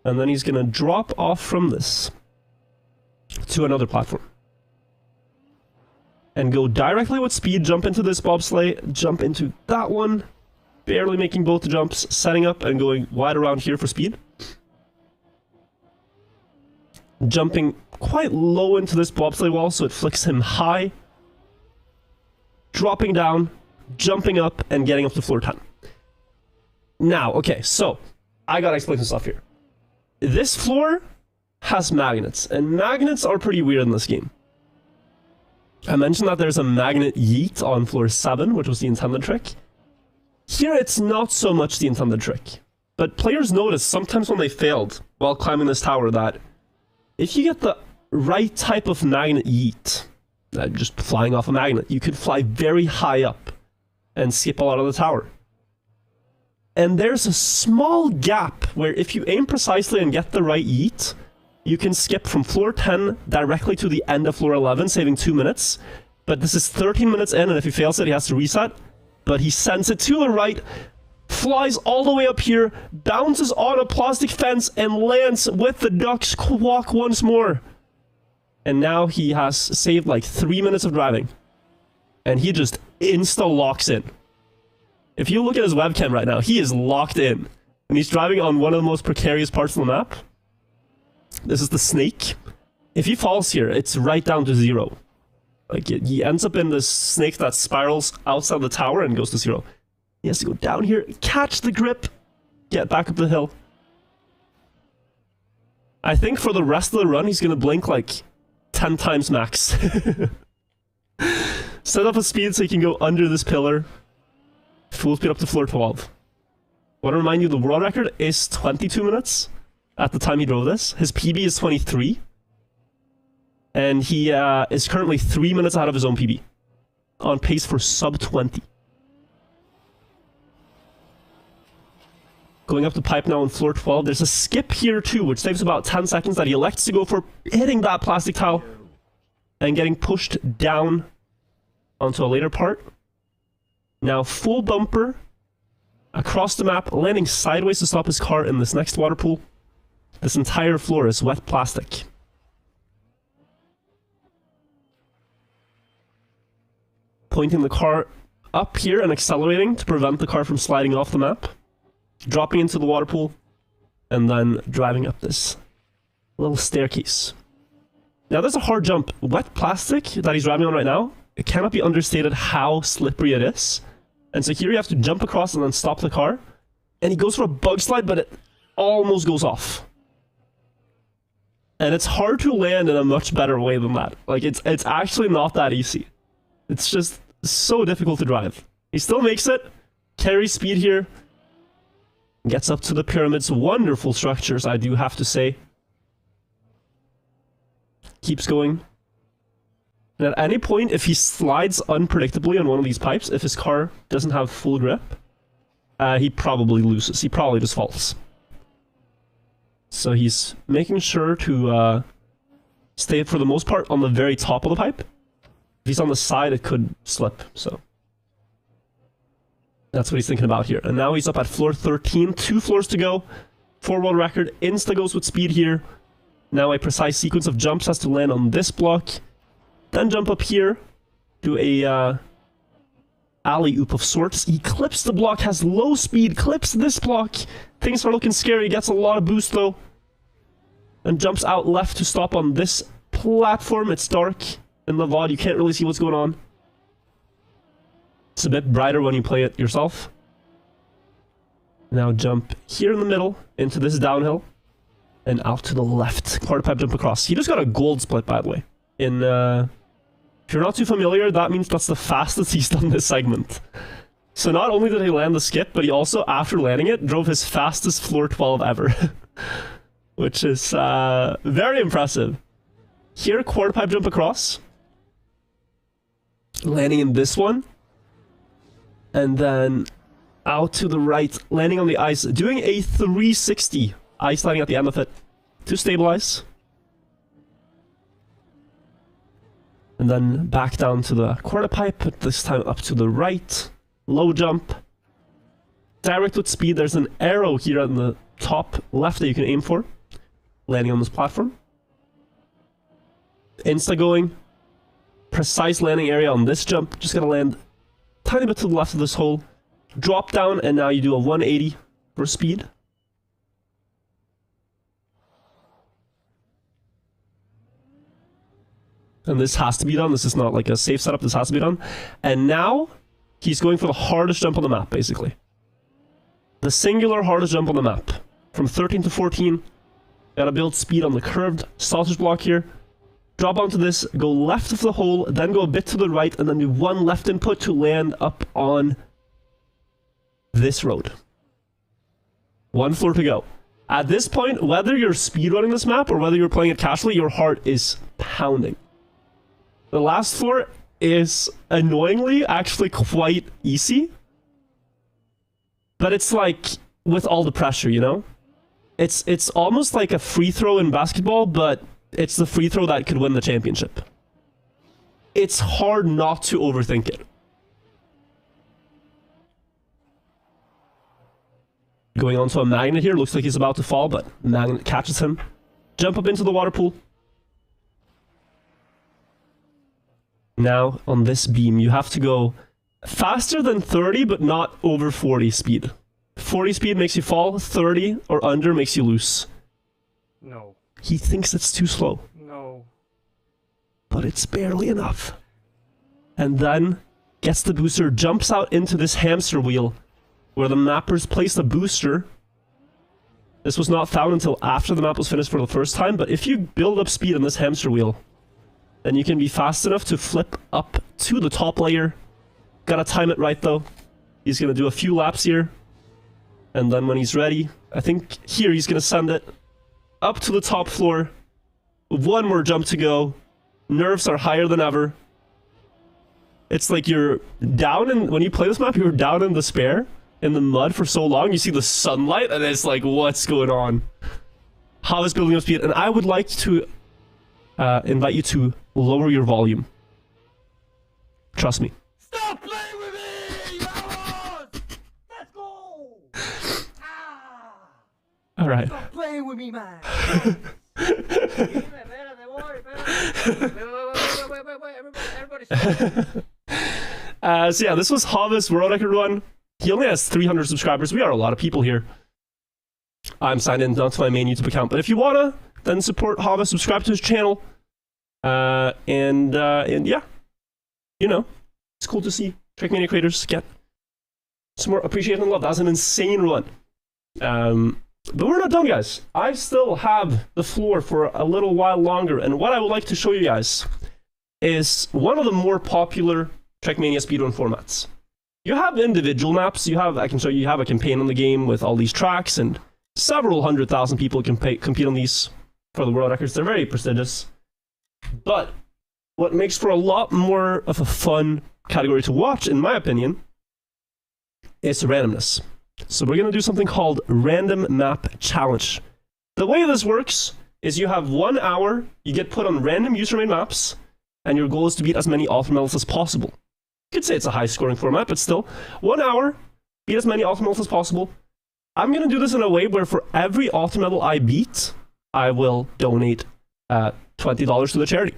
And then he's gonna drop off from this to another platform. And go directly with speed, jump into this bobsleigh, jump into that one, barely making both the jumps, setting up and going wide around here for speed. Jumping quite low into this bobsleigh wall so it flicks him high. Dropping down, jumping up, and getting up to floor 10. Now, okay, so I gotta explain some stuff here. This floor has magnets, and magnets are pretty weird in this game. I mentioned that there's a magnet yeet on floor 7, which was the intended trick. Here it's not so much the intended trick, but players notice sometimes when they failed while climbing this tower that if you get the right type of magnet yeet, just flying off a magnet, you could fly very high up and skip a lot of the tower. And there's a small gap where if you aim precisely and get the right yeet, you can skip from floor 10 directly to the end of floor 11, saving 2 minutes. But this is 13 minutes in, and if he fails it, he has to reset. But he sends it to the right, flies all the way up here, bounces on a plastic fence, and lands with the duck's quack once more. And now he has saved like 3 minutes of driving. And he just insta-locks in. If you look at his webcam right now, he is locked in. And he's driving on one of the most precarious parts of the map. This is the snake. If he falls here, it's right down to 0. Like, he ends up in this snake that spirals outside the tower and goes to 0. He has to go down here, catch the grip, get back up the hill. I think for the rest of the run, he's gonna blink like 10 times max. Set up a speed so he can go under this pillar. Full speed up to floor 12. Want to remind you, the world record is 22 minutes at the time he drove this. His PB is 23. And he is currently 3 minutes ahead of his own PB. On pace for sub 20. Going up the pipe now on floor 12. There's a skip here too, which saves about 10 seconds that he elects to go for, hitting that plastic tile and getting pushed down onto a later part. Now full bumper across the map, landing sideways to stop his car in this next water pool. This entire floor is wet plastic. Pointing the car up here and accelerating to prevent the car from sliding off the map. Dropping into the water pool, and then driving up this little staircase. Now there's a hard jump. Wet plastic that he's driving on right now, it cannot be understated how slippery it is. And so here you have to jump across and then stop the car. And he goes for a bug slide, but it almost goes off. And it's hard to land in a much better way than that. Like, it's actually not that easy. It's just so difficult to drive. He still makes it, carries speed here, gets up to the pyramids. Wonderful structures, I do have to say. Keeps going. And at any point, if he slides unpredictably on one of these pipes, if his car doesn't have full grip, he probably loses. He probably just falls. So he's making sure to stay, for the most part, on the very top of the pipe. If he's on the side, it could slip, so... That's what he's thinking about here. And now he's up at floor 13, 2 floors to go. 4 world record. Insta goes with speed here. Now a precise sequence of jumps has to land on this block. Then jump up here. Do a alley-oop of sorts. He clips the block, has low speed, clips this block. Things are looking scary, gets a lot of boost though. And jumps out left to stop on this platform. It's dark in the VOD, you can't really see what's going on. It's a bit brighter when you play it yourself. Now jump here in the middle, into this downhill, and out to the left. Quarter pipe jump across. He just got a gold split, by the way. In, if you're not too familiar, that means that's the fastest he's done this segment. So not only did he land the skip, but he also, after landing it, drove his fastest floor 12 ever. Which is very impressive. Here, quarter pipe jump across. Landing in this one. And then out to the right, landing on the ice, doing a 360 ice landing at the end of it to stabilize. And then back down to the quarter pipe, but this time up to the right. Low jump. Direct with speed, there's an arrow here on the top left that you can aim for. Landing on this platform. Insta going. Precise landing area on this jump, just gonna land tiny bit to the left of this hole, drop down, and now you do a 180 for speed. And this has to be done. This is not like a safe setup. This has to be done. And now he's going for the hardest jump on the map, basically. The singular hardest jump on the map. From 13 to 14. Gotta build speed on the curved sausage block here. Drop onto this, go left of the hole, then go a bit to the right, and then do one left input to land up on this road. 1 floor to go. At this point, whether you're speedrunning this map or whether you're playing it casually, your heart is pounding. The last floor is annoyingly actually quite easy. But it's like with all the pressure, you know? It's almost like a free throw in basketball, but it's the free throw that could win the championship. It's hard not to overthink it. Going onto a magnet here, looks like he's about to fall, but magnet catches him. Jump up into the water pool. Now, on this beam, you have to go faster than 30, but not over 40 speed. 40 speed makes you fall, 30 or under makes you loose. No. He thinks it's too slow. No. But it's barely enough. And then gets the booster, jumps out into this hamster wheel where the mappers place the booster. This was not found until after the map was finished for the first time, but if you build up speed on this hamster wheel, then you can be fast enough to flip up to the top layer. Gotta time it right though. He's gonna do a few laps here. And then when he's ready, I think here he's gonna send it up to the top floor. One more jump to go. Nerves are higher than ever. It's like you're down in, when you play this map, you're down in despair in the mud for so long. You see the sunlight and it's like, what's going on? How is building up speed? And I would like to invite you to lower your volume. Trust me. Stop playing with me! Vamos! Let's go! Alright. Stop playing with me, man! So yeah, this was Hava's world record run. He only has 300 subscribers. We are a lot of people here. I'm signed in not to my main YouTube account, but if you wanna, then support Hava, subscribe to his channel. And yeah, you know, it's cool to see Trackmania creators get some more appreciation and love. That was an insane run. But we're not done, guys. I still have the floor for a little while longer, and what I would like to show you guys is one of the more popular Trackmania speedrun formats. You have individual maps. You have, I can show you, you have a campaign on the game with all these tracks, and several 100,000 people compete on these for the world records. They're very prestigious. But what makes for a lot more of a fun category to watch, in my opinion, is randomness. So we're going to do something called Random Map Challenge. The way this works is you have 1 hour, you get put on random user-made maps, and your goal is to beat as many ultimate medals as possible. You could say it's a high-scoring format, but still, 1 hour, beat as many ultimate medals as possible. I'm going to do this in a way where for every ultimate medal I beat, I will donate $20 to the charity.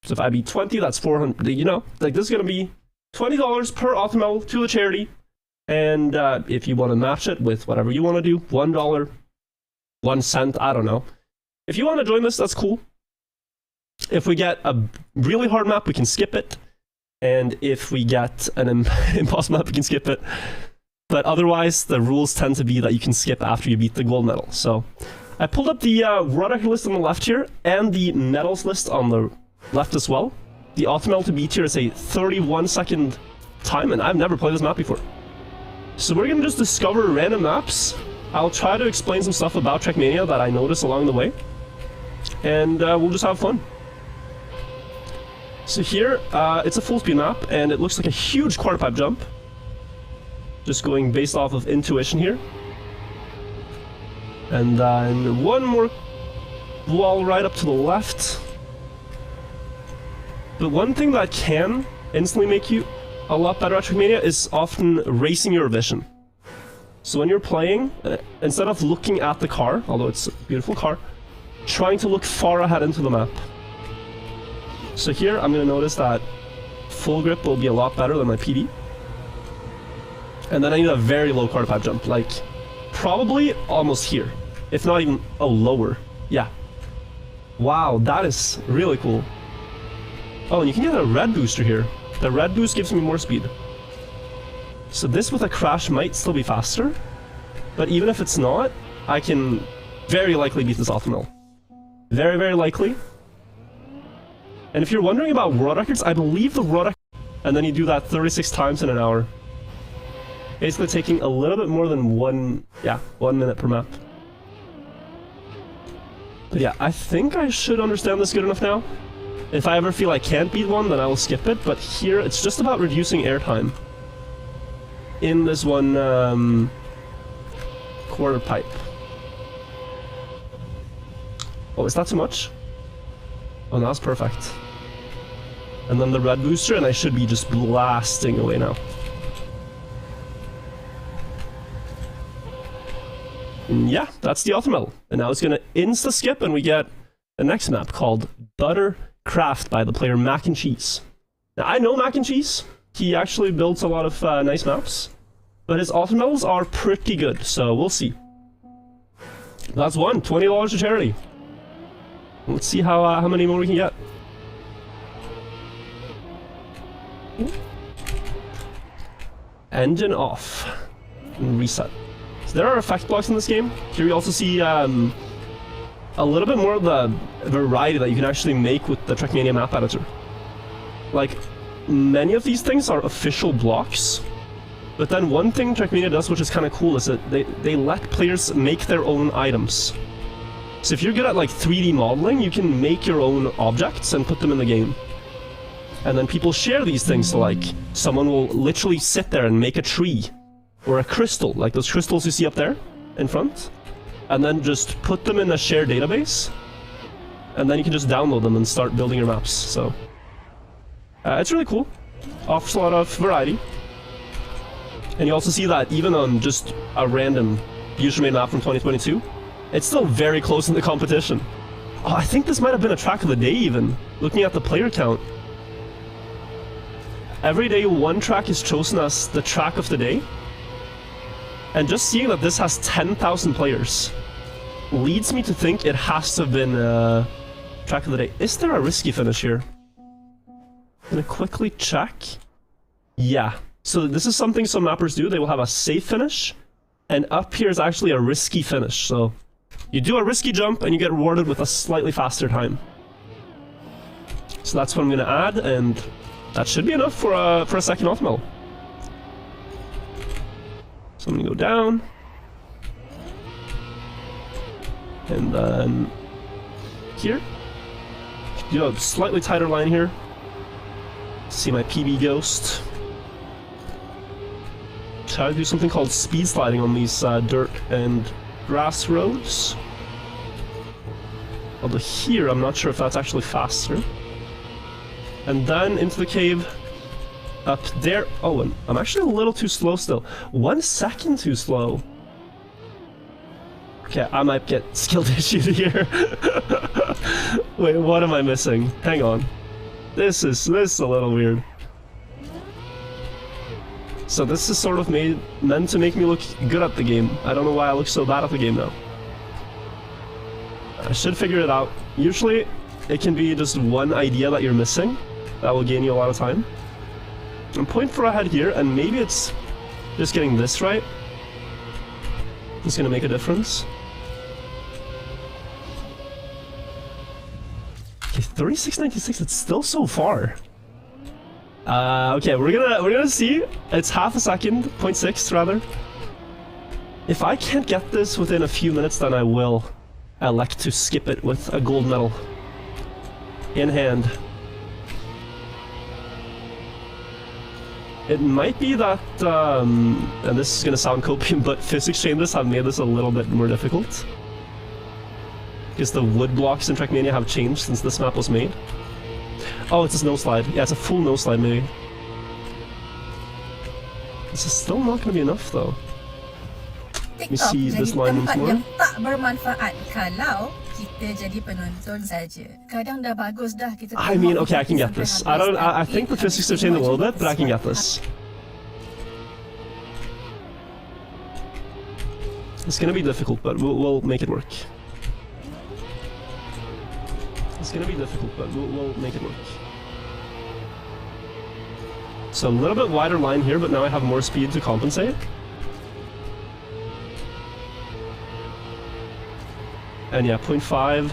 So if I beat 20, that's 400, you know, like this is going to be $20 per ultimate medal to the charity. And if you want to match it with whatever you want to do, $1, 1 cent, I don't know. If you want to join this, that's cool. If we get a really hard map, we can skip it. And if we get an impossible map, we can skip it. But otherwise, the rules tend to be that you can skip after you beat the gold medal. So I pulled up the world record list on the left here, and the medals list on the left as well. The ultimate medal to beat here is a 31-second time, and I've never played this map before. So we're going to just discover random maps. I'll try to explain some stuff about Trackmania that I noticed along the way. And we'll just have fun. So here, it's a full speed map, and it looks like a huge quarter pipe jump. Just going based off of intuition here. And then one more wall right up to the left. But one thing that can instantly make you a lot better at Trackmania is often racing your vision. So when you're playing, instead of looking at the car, although it's a beautiful car, trying to look far ahead into the map. So here, I'm going to notice that full grip will be a lot better than my PD. And then I need a very low quarter pipe jump, like probably almost here, if not even lower. Yeah. Wow, that is really cool. Oh, and you can get a red booster here. The red boost gives me more speed. So this with a crash might still be faster, but even if it's not, I can very likely beat this ultimate. Very, very likely. And if you're wondering about world records, I believe the world record, and then you do that 36 times in an hour. Basically taking a little bit more than 1 minute per map. But yeah, I think I should understand this good enough now. If I ever feel I can't beat one, then I will skip it, but here it's just about reducing airtime. In this one quarter pipe. Oh, is that too much? Oh, no, that's perfect. And then the red booster, and I should be just blasting away now. And yeah, that's the ultimate. And now it's gonna insta-skip, and we get the next map called Buttercraft by the player Mac and Cheese. Now, I know Mac and Cheese. He actually builds a lot of nice maps. But his ultimates are pretty good, so we'll see. That's one, $20 to charity. Let's see how many more we can get. Engine off. And reset. So there are effect blocks in this game. Here we also see a little bit more of the variety that you can actually make with the Trackmania map editor. Like, many of these things are official blocks. But then one thing Trackmania does, which is kind of cool, is that they let players make their own items. So if you're good at like 3D modeling, you can make your own objects and put them in the game. And then people share these things, so like someone will literally sit there and make a tree or a crystal, like those crystals you see up there in front, and then just put them in a shared database, and then you can just download them and start building your maps. So it's really cool, offers a lot of variety. And you also see that even on just a random user-made map from 2022, it's still very close in the competition. Oh, I think this might have been a track of the day even, looking at the player count. Every day one track is chosen as the track of the day. And just seeing that this has 10,000 players leads me to think it has to have been a track of the day. Is there a risky finish here? I'm gonna quickly check. Yeah. So this is something some mappers do. They will have a safe finish, and up here is actually a risky finish. So you do a risky jump and you get rewarded with a slightly faster time. So that's what I'm gonna add, and that should be enough for a second ultimate. So I'm gonna go down, and then here. you know, slightly tighter line here. See my PB ghost. Try to do something called speed sliding on these dirt and grass roads. Although here, I'm not sure if that's actually faster. And then into the cave. Up there. Oh, and I'm actually a little too slow still. 1 second too slow. Okay, I might get skill issues here. Wait, what am I missing? Hang on. This is a little weird. So this is sort of meant to make me look good at the game. I don't know why I look so bad at the game now. I should figure it out. Usually, it can be just one idea that you're missing. That will gain you a lot of time. I'm 0.4 ahead here, and maybe it's just getting this right. It's gonna make a difference. Okay, 36.96. It's still so far. Okay, we're gonna see. It's half a second, 0.6 rather. If I can't get this within a few minutes, then I will elect to skip it with a gold medal in hand. It might be that, and this is gonna sound copium, but physics changes have made this a little bit more difficult. Because the wood blocks in Trackmania have changed since this map was made. Oh, it's a snow slide. Yeah, it's a full no slide maybe. This is still not gonna be enough though. Let me see this line once more. Yang tak bermanfaat kalau kita jadi penonton saja. Kadang dah bagus dah kita. I mean, okay, I can get this. I think the physics have changed a little bit, but I can get this. It's gonna be difficult, but we'll make it work. It's gonna be difficult, but we'll make it work. So a little bit wider line here, but now I have more speed to compensate. And yeah, 0.5.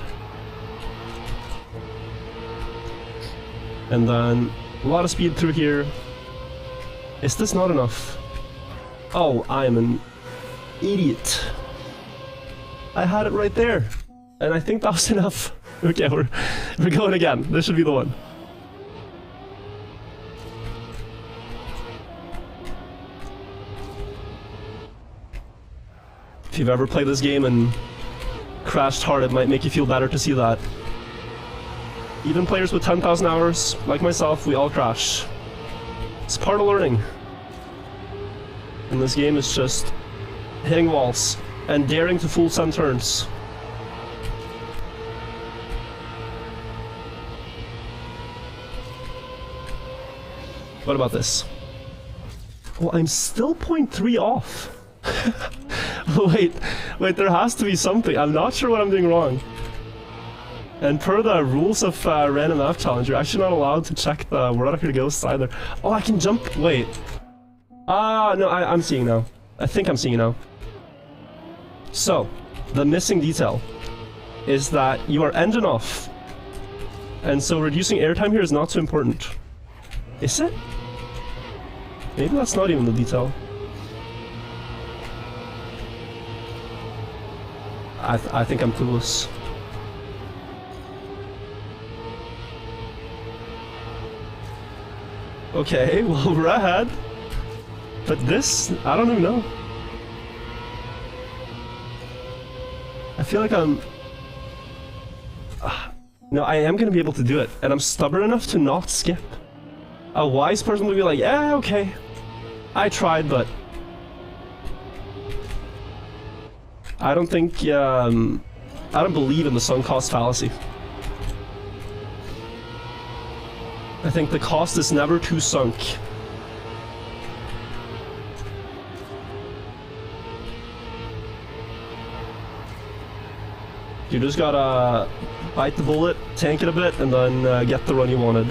And then a lot of speed through here. Is this not enough? Oh, I'm an idiot. I had it right there. And I think that was enough. Okay, we're going again. This should be the one. If you've ever played this game and crashed hard, it might make you feel better to see that. Even players with 10,000 hours, like myself, we all crash. It's part of learning. And this game is just hitting walls and daring to full send turns. What about this? Well, I'm still 0.3 off. Wait, there has to be something. I'm not sure what I'm doing wrong. And per the rules of Random Map Challenge, you're actually not allowed to check the world record ghosts either. Oh, I can jump. Wait. No, I'm seeing now. I think I'm seeing now. So, the missing detail is that you are engine off. And so reducing airtime here is not so important. Is it? Maybe that's not even the detail. I think I'm clueless. Okay, well, we're ahead. But this, I don't even know. I feel like I'm... No, I am gonna be able to do it, and I'm stubborn enough to not skip. A wise person would be like, yeah, okay. I tried, but... I don't think, I don't believe in the sunk cost fallacy. I think the cost is never too sunk. You just gotta bite the bullet, tank it a bit, and then get the run you wanted.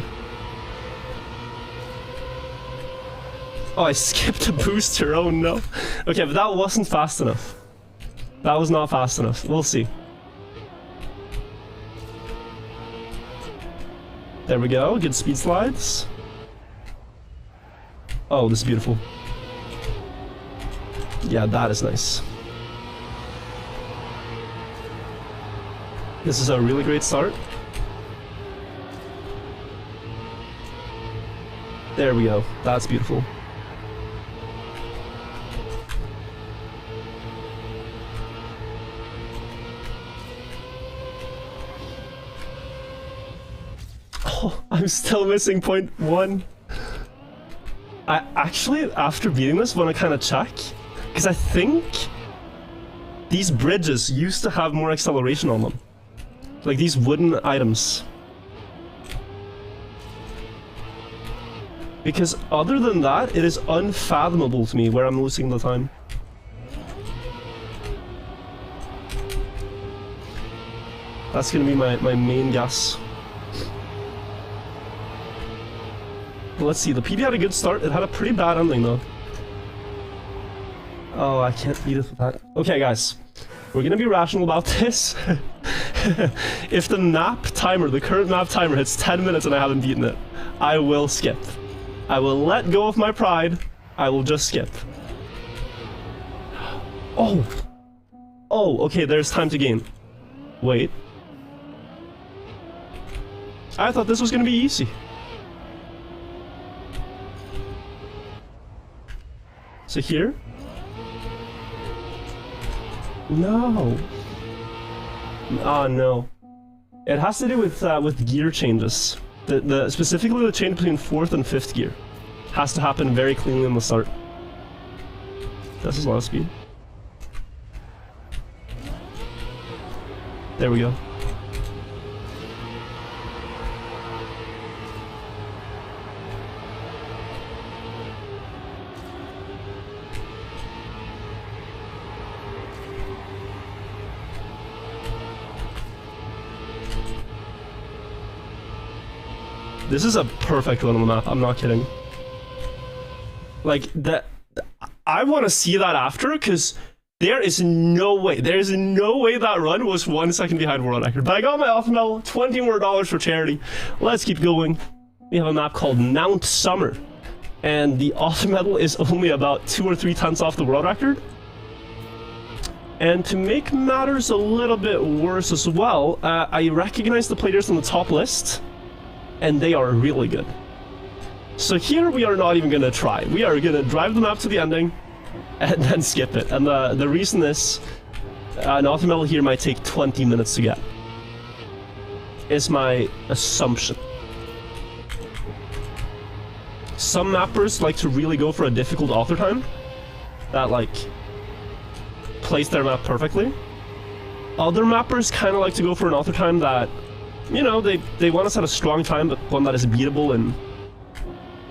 Oh, I skipped a booster, oh no. Okay, but that wasn't fast enough. That was not fast enough. We'll see. There we go, good speed slides. Oh, this is beautiful. Yeah, that is nice. This is a really great start. There we go. That's beautiful. Oh, I'm still missing point 1. I actually, after beating this, want to kind of check, because I think these bridges used to have more acceleration on them. Like these wooden items. Because other than that, it is unfathomable to me where I'm losing the time. That's gonna be my main guess. Let's see, the PB had a good start. It had a pretty bad ending though. Oh, I can't beat it with that. Okay guys, we're gonna be rational about this. If the map timer, the current map timer hits 10 minutes and I haven't beaten it, I will skip. I will let go of my pride. I will just skip. Oh! Oh, okay, there's time to gain. Wait. I thought this was gonna be easy. So here? No. Oh no. It has to do with gear changes. Specifically the change between 4th and 5th gear has to happen very cleanly in the start. This is a lot of speed. There we go. This is a perfect run on the map, I'm not kidding. Like, that... I want to see that after, because there is no way that run was 1 second behind world record. But I got my offer medal, $20 more for charity. Let's keep going. We have a map called Mount Summer, and the offer medal is only about 2 or 3 tenths off the world record. And to make matters a little bit worse as well, I recognize the players on the top list, and they are really good. So here we are not even gonna try. We are gonna drive the map to the ending, and then skip it. And the reason is, an offer medal here might take 20 minutes to get. Is my assumption. Some mappers like to really go for a difficult author time that like place their map perfectly. Other mappers kind of like to go for an author time that, you know, they want to set a strong time, but one that is beatable in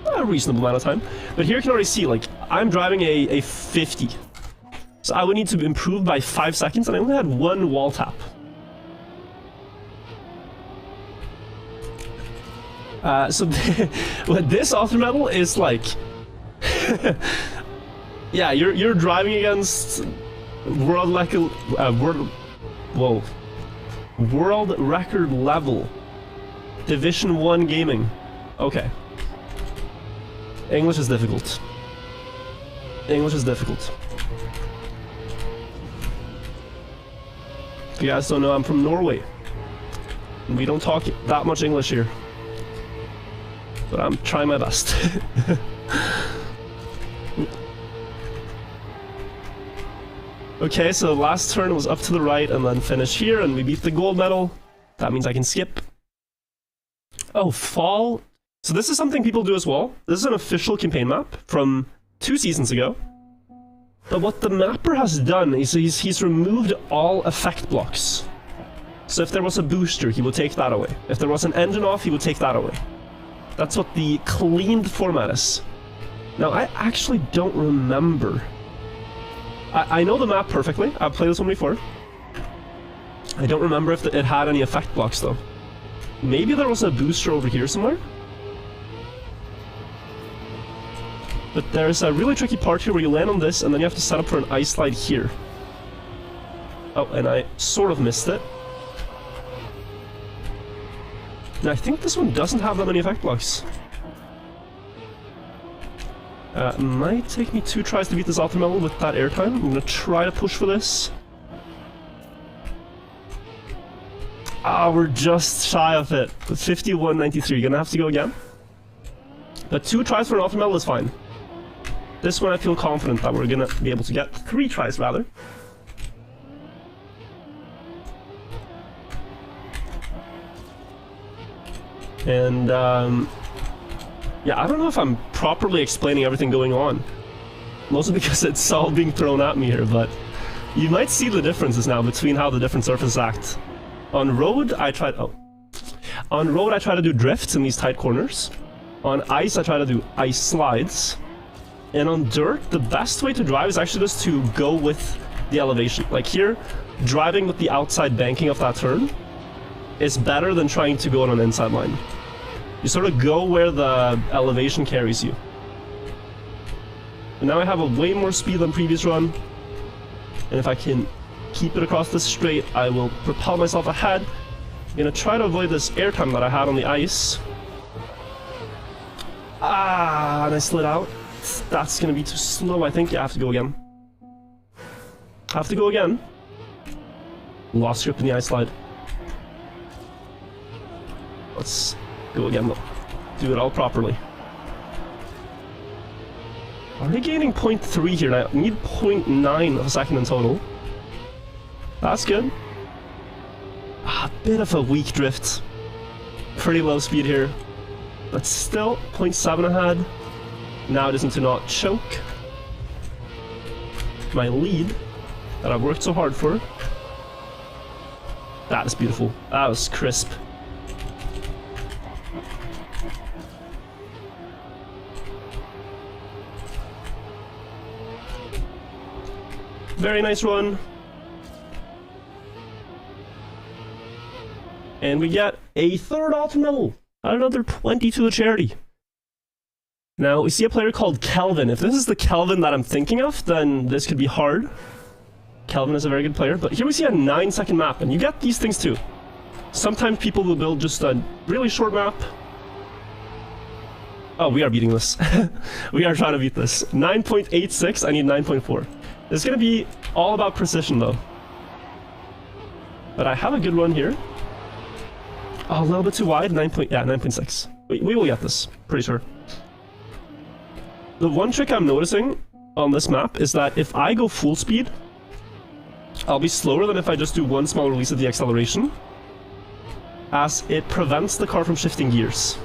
a reasonable amount of time. But here you can already see, like, I'm driving a 50. So I would need to improve by 5 seconds, and I only had 1 wall tap. So this author medal is like... yeah, you're driving against world record level Division 1 gaming. Okay. English is difficult. English is difficult. If you guys don't know, I'm from Norway. We don't talk that much English here. But I'm trying my best. Okay, so the last turn was up to the right and then finish here, and we beat the gold medal. That means I can skip. Oh, fall. So this is something people do as well. This is an official campaign map from 2 seasons ago. But what the mapper has done is he's removed all effect blocks. So if there was a booster, he would take that away. If there was an engine off, he would take that away. That's what the cleaned format is. Now, I actually don't remember. I know the map perfectly. I've played this one before. I don't remember if it had any effect blocks, though. Maybe there was a booster over here somewhere? But there's a really tricky part here where you land on this, and then you have to set up for an ice slide here. Oh, and I sort of missed it. Now, I think this one doesn't have that many effect blocks. Might take me 2 tries to beat this author medal with that airtime. I'm gonna try to push for this. Ah, we're just shy of it. 51.93. Gonna have to go again. But 2 tries for an ultra medal is fine. This one I feel confident that we're gonna be able to get 3 tries rather. And yeah, I don't know if I'm properly explaining everything going on. Mostly because it's all being thrown at me here, but you might see the differences now between how the different surfaces act. On road, I try to do drifts in these tight corners. On ice, I try to do ice slides. And on dirt, the best way to drive is actually just to go with the elevation. Like here, driving with the outside banking of that turn is better than trying to go on an inside line. You sort of go where the elevation carries you. And now I have a way more speed than previous run. And if I can keep it across this straight, I will propel myself ahead. I'm gonna try to avoid this airtime that I had on the ice. Ah, and I slid out. That's gonna be too slow, I think. Yeah, I have to go again. Have to go again. Lost grip in the ice slide. Let's go again though. Do it all properly. Already gaining 0.3 here now. I need 0.9 of a second in total. That's good. A bit of a weak drift. Pretty low speed here. But still, 0.7 ahead. Now I just need to not choke my lead that I've worked so hard for. That is beautiful. That was crisp. Very nice run. And we get a 3rd ultimate medal. Another 20 to the charity. Now, we see a player called Kelvin. If this is the Kelvin that I'm thinking of, then this could be hard. Kelvin is a very good player. But here we see a 9-second map, and you get these things too. Sometimes people will build just a really short map. Oh, we are beating this. We are trying to beat this. 9.86, I need 9.4. It's gonna be all about precision though. But I have a good run here. Oh, a little bit too wide. 9.6. We will get this, pretty sure. The one trick I'm noticing on this map is that if I go full speed, I'll be slower than if I just do one small release of the acceleration, as it prevents the car from shifting gears.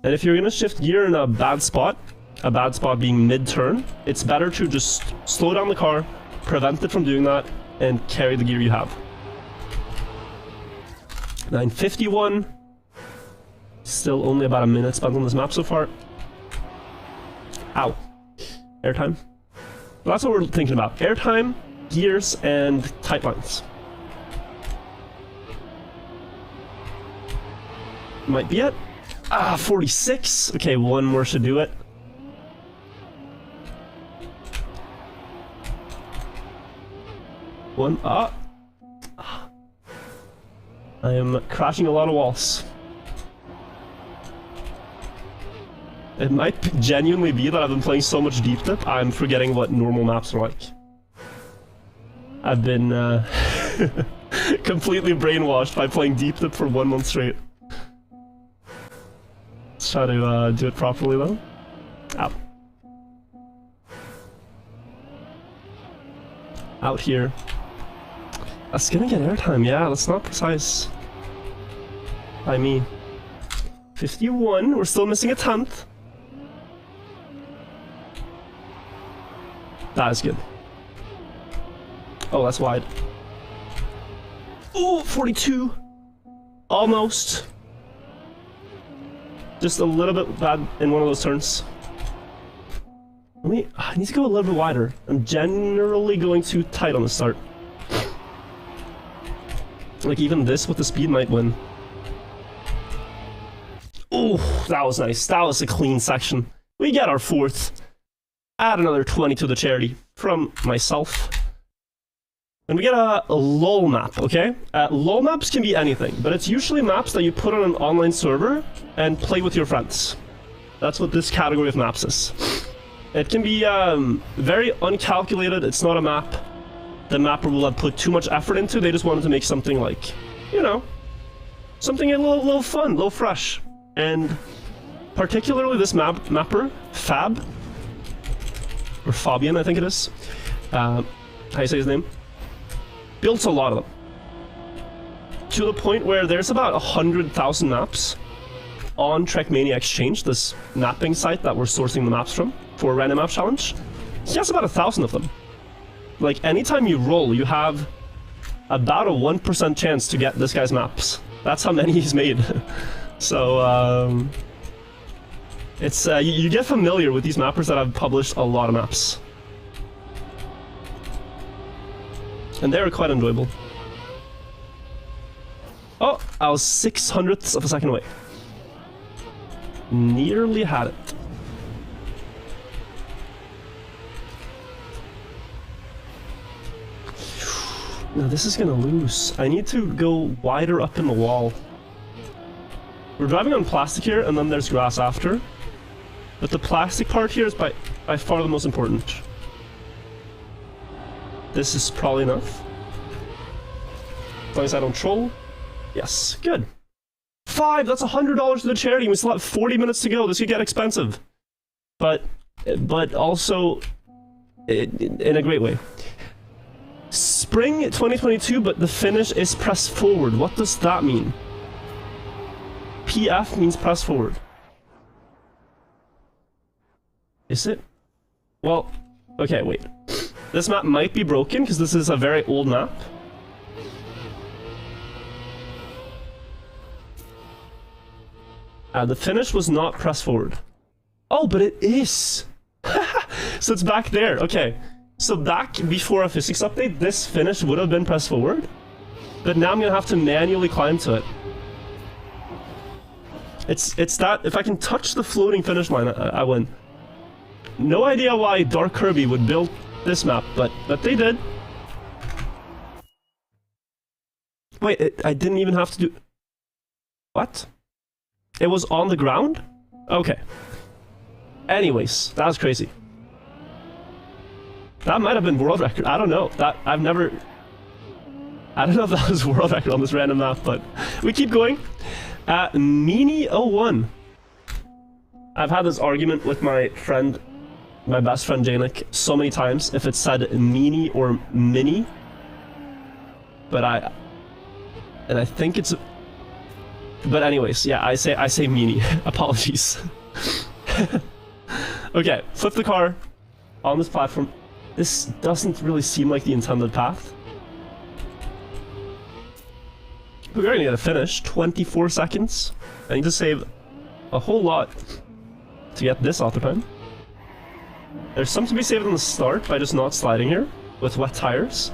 And if you're gonna shift gear in a bad spot being mid-turn, it's better to just slow down the car, prevent it from doing that, and carry the gear you have. 9:51. Still only about a minute spent on this map so far. Ow. Airtime. Well, that's what we're thinking about. Airtime, gears, and tight lines. Might be it. Ah, 46. Okay, one more should do it. One. Ah. I am crashing a lot of walls. It might genuinely be that I've been playing so much deep dip, I'm forgetting what normal maps are like. I've been completely brainwashed by playing deep dip for 1 month straight. Let's try to do it properly though. Out. Out here. That's gonna get airtime, yeah, that's not precise. By me. 51, we're still missing a 10th. That is good. Oh, that's wide. Oh, 42. Almost. Just a little bit bad in one of those turns. I need to go a little bit wider. I'm generally going too tight on the start. Like even this with the speed might win. Oh, that was nice. That was a clean section. We get our 4th. Add another 20 to the charity from myself. And we get a LOL map, okay? LOL maps can be anything, but it's usually maps that you put on an online server and play with your friends. That's what this category of maps is. It can be very uncalculated. It's not a map the mapper will have put too much effort into. They just wanted to make something like, you know, something a little fun, a little fresh. And particularly this mapper, Fab, or Fabian, I think it is. How you say his name? Built a lot of them. To the point where there's about 100,000 maps on Trackmania Exchange, this mapping site that we're sourcing the maps from for a random map challenge. He has about 1,000 of them. Like, anytime you roll, you have about a 1% chance to get this guy's maps. That's how many he's made. So, it's, you get familiar with these mappers that have published a lot of maps. And they're quite enjoyable. Oh, I was 600ths of a second away. Nearly had it. No, this is gonna lose. I need to go wider up in the wall. We're driving on plastic here, and then there's grass after. But the plastic part here is by far the most important. This is probably enough. As long as I don't troll. Yes, good. 5, that's $100 to the charity. We still have 40 minutes to go. This could get expensive. But also in a great way. Spring 2022, but the finish is press forward. What does that mean? PF means press forward. Is it? Well, okay, wait. This map might be broken because this is a very old map. The finish was not press forward. Oh, but it is! So it's back there, okay. So back before a physics update, this finish would have been press forward. But now I'm gonna have to manually climb to it. It's that, if I can touch the floating finish line, I win. No idea why Dark Kirby would build this map, but they did. Wait, I didn't even have to do... What? It was on the ground? Okay. Anyways, that was crazy. That might have been world record. I don't know. I don't know if that was world record on this random map, but we keep going. Meanie01. I've had this argument with my friend, my best friend Janik, so many times if it said Meanie or Mini. But I think it's... But anyways, yeah, I say Meanie. Apologies. Okay, flip the car on this platform. This doesn't really seem like the intended path. We're gonna get a finish. 24 seconds. I need to save a whole lot to get this auto time. There's some to be saved on the start by just not sliding here with wet tires.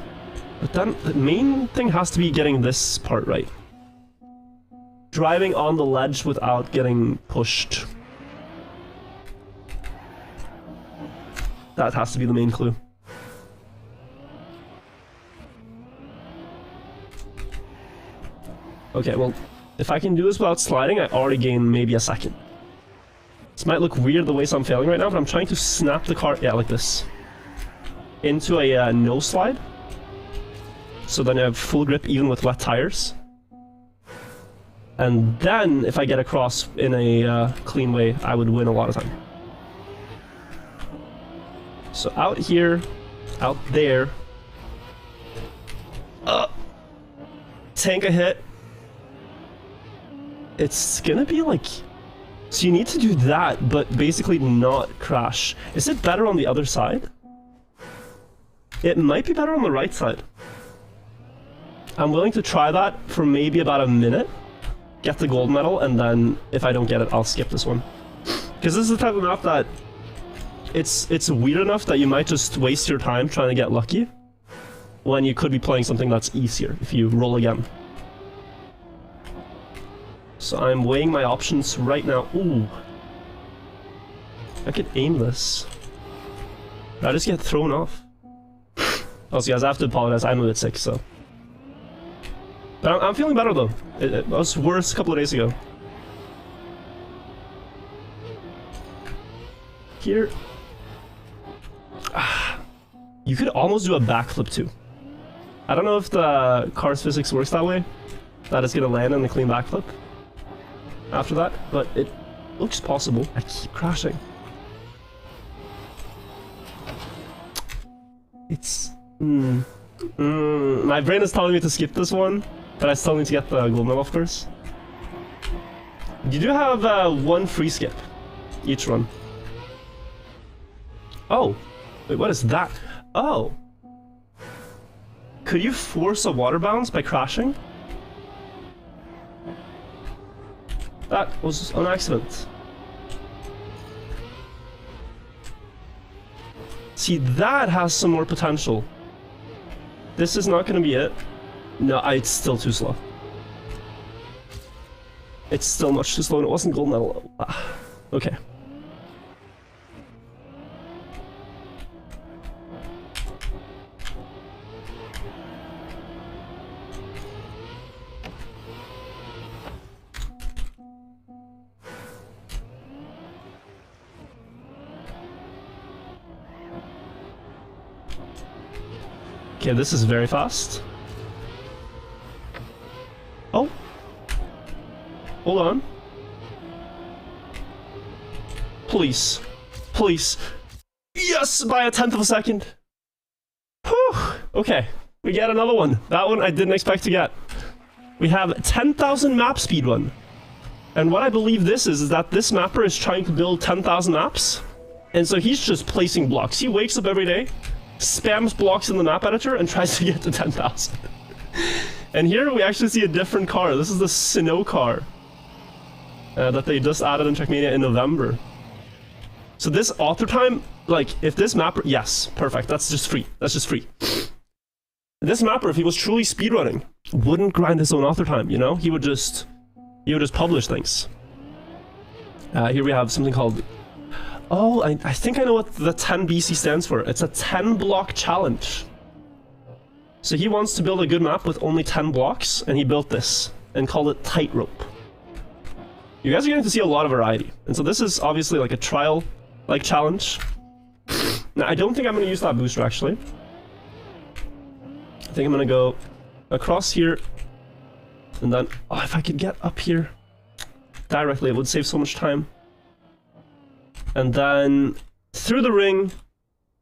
But then the main thing has to be getting this part right. Driving on the ledge without getting pushed. That has to be the main clue. Okay, well, if I can do this without sliding, I already gain maybe a second. This might look weird the way I'm failing right now, but I'm trying to snap the car, yeah, like this, into a no slide. So then I have full grip even with wet tires. And then, if I get across in a clean way, I would win a lot of time. So out here, out there. Tank a hit. It's gonna be like... So you need to do that, but basically not crash. Is it better on the other side? It might be better on the right side. I'm willing to try that for maybe about a minute. Get the gold medal, and then if I don't get it, I'll skip this one. Because this is the type of map that it's weird enough that you might just waste your time trying to get lucky when you could be playing something that's easier if you roll again. So I'm weighing my options right now. Ooh. I could aim this. I just get thrown off. Also guys, I have to apologize, I'm a bit sick, so... But I'm feeling better though. It was worse a couple of days ago. Here. You could almost do a backflip too. I don't know if the car's physics works that way. That it's gonna land in the clean backflip after that, but Looks possible. I keep crashing. It's... My brain is telling me to skip this one, but I still need to get the gold medal, of course. You do have one free skip each run. Oh, wait, what is that? Oh. Could you force a water bounce by crashing? That was an accident. See, that has some more potential. This is not gonna be it. No, it's still too slow. It's still much too slow, and it wasn't gold medal. Okay. Okay, this is very fast. Oh. Hold on. Please. Please. Yes, by a 1/10 of a second. Whew. Okay, we get another one. That one I didn't expect to get. We have 10,000 map speedrun. And what I believe this is that this mapper is trying to build 10,000 maps. And so he's just placing blocks. He wakes up every day, spams blocks in the map editor, and tries to get to 10,000. And here we actually see a different car. This is the Snow car that they just added in Trackmania in November. So this author time, like, if this mapper... Yes, perfect. That's just free. That's just free. This mapper, if he was truly speedrunning, wouldn't grind his own author time, you know? He would just publish things. Here we have something called... Oh, I think I know what the 10 BC stands for. It's a 10 block challenge. So he wants to build a good map with only 10 blocks, and he built this and called it Tightrope. You guys are going to see a lot of variety. And so this is obviously like a trial like challenge. Now I don't think I'm going to use that booster actually. I think I'm going to go across here, and then if I could get up here directly, it would save so much time. And then through the ring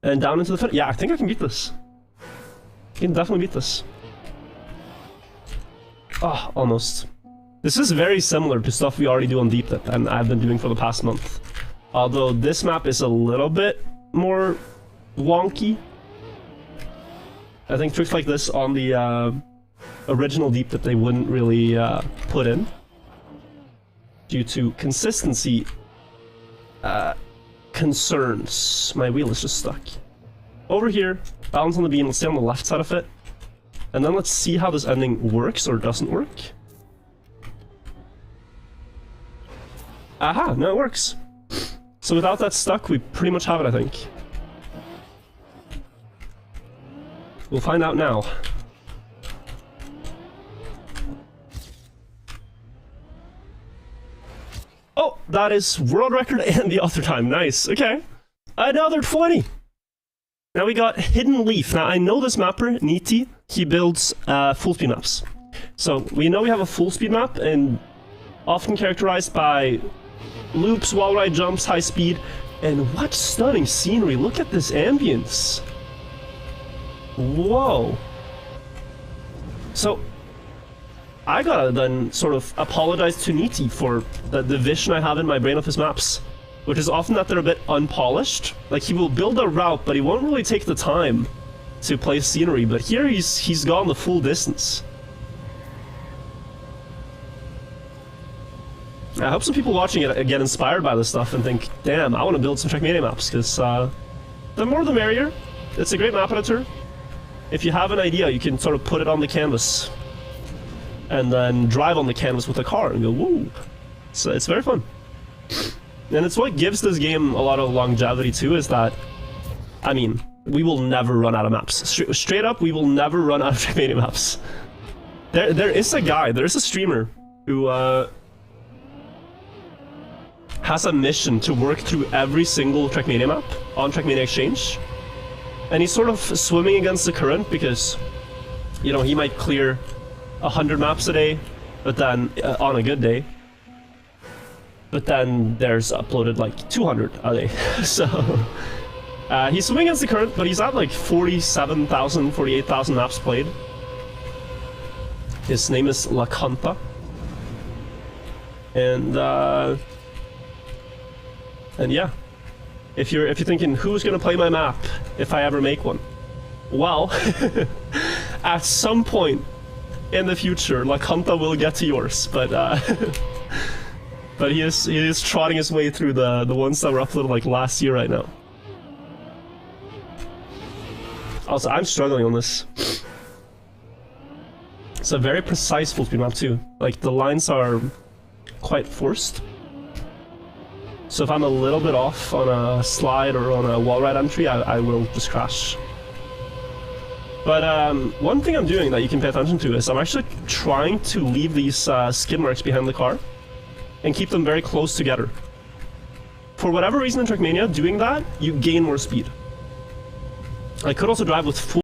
and down into the finish. Yeah, I think I can beat this. I can definitely beat this. Oh, almost. This is very similar to stuff we already do on Deep Dip and I've been doing for the past month. Although this map is a little bit more wonky. I think tricks like this on the original Deep Dip they wouldn't really put in due to consistency concerns. My wheel is just stuck. Over here, balance on the beam, let's stay on the left side of it. And then let's see how this ending works or doesn't work. Aha, no, it works. So without that stuck, we pretty much have it, I think. We'll find out now. Oh, that is world record and the author time. Nice. Okay. Another 20. Now we got Hidden Leaf. Now I know this mapper, Niti. He builds full speed maps. So we know we have a full speed map, and often characterized by loops, wall ride jumps, high speed, and what stunning scenery. Look at this ambience. Whoa. So I gotta then sort of apologize to Niti for the vision I have in my brain of his maps, which is often that they're a bit unpolished. Like, he will build a route, but he won't really take the time to place scenery. But here he's gone the full distance. I hope some people watching it get inspired by this stuff and think, damn, I want to build some Trackmania maps, because the more the merrier. It's a great map editor. If you have an idea, you can sort of put it on the canvas and then drive on the canvas with a car and go, woo! So it's very fun. And it's what gives this game a lot of longevity too, is that, I mean, we will never run out of maps. Straight up, we will never run out of Trackmania maps. There is a guy, there's a streamer who has a mission to work through every single Trackmania map on Trackmania Exchange. And he's sort of swimming against the current because, you know, he might clear 100 maps a day, but then on a good day, but then there's uploaded like 200 a day. So he's swimming against the current, but he's at like 47,000, 48,000 maps played. His name is La Canta. And yeah, if you're thinking who's gonna play my map if I ever make one, well, at some point in the future, La Canta will get to yours, but but he is trotting his way through the ones that were uploaded like last year right now. Also, I'm struggling on this. It's a very precise full speed map too. Like the lines are quite forced. So if I'm a little bit off on a slide or on a wall ride entry, I will just crash. But one thing I'm doing that you can pay attention to is I'm actually trying to leave these skid marks behind the car and keep them very close together. For whatever reason in Trackmania, doing that, you gain more speed. I could also drive with full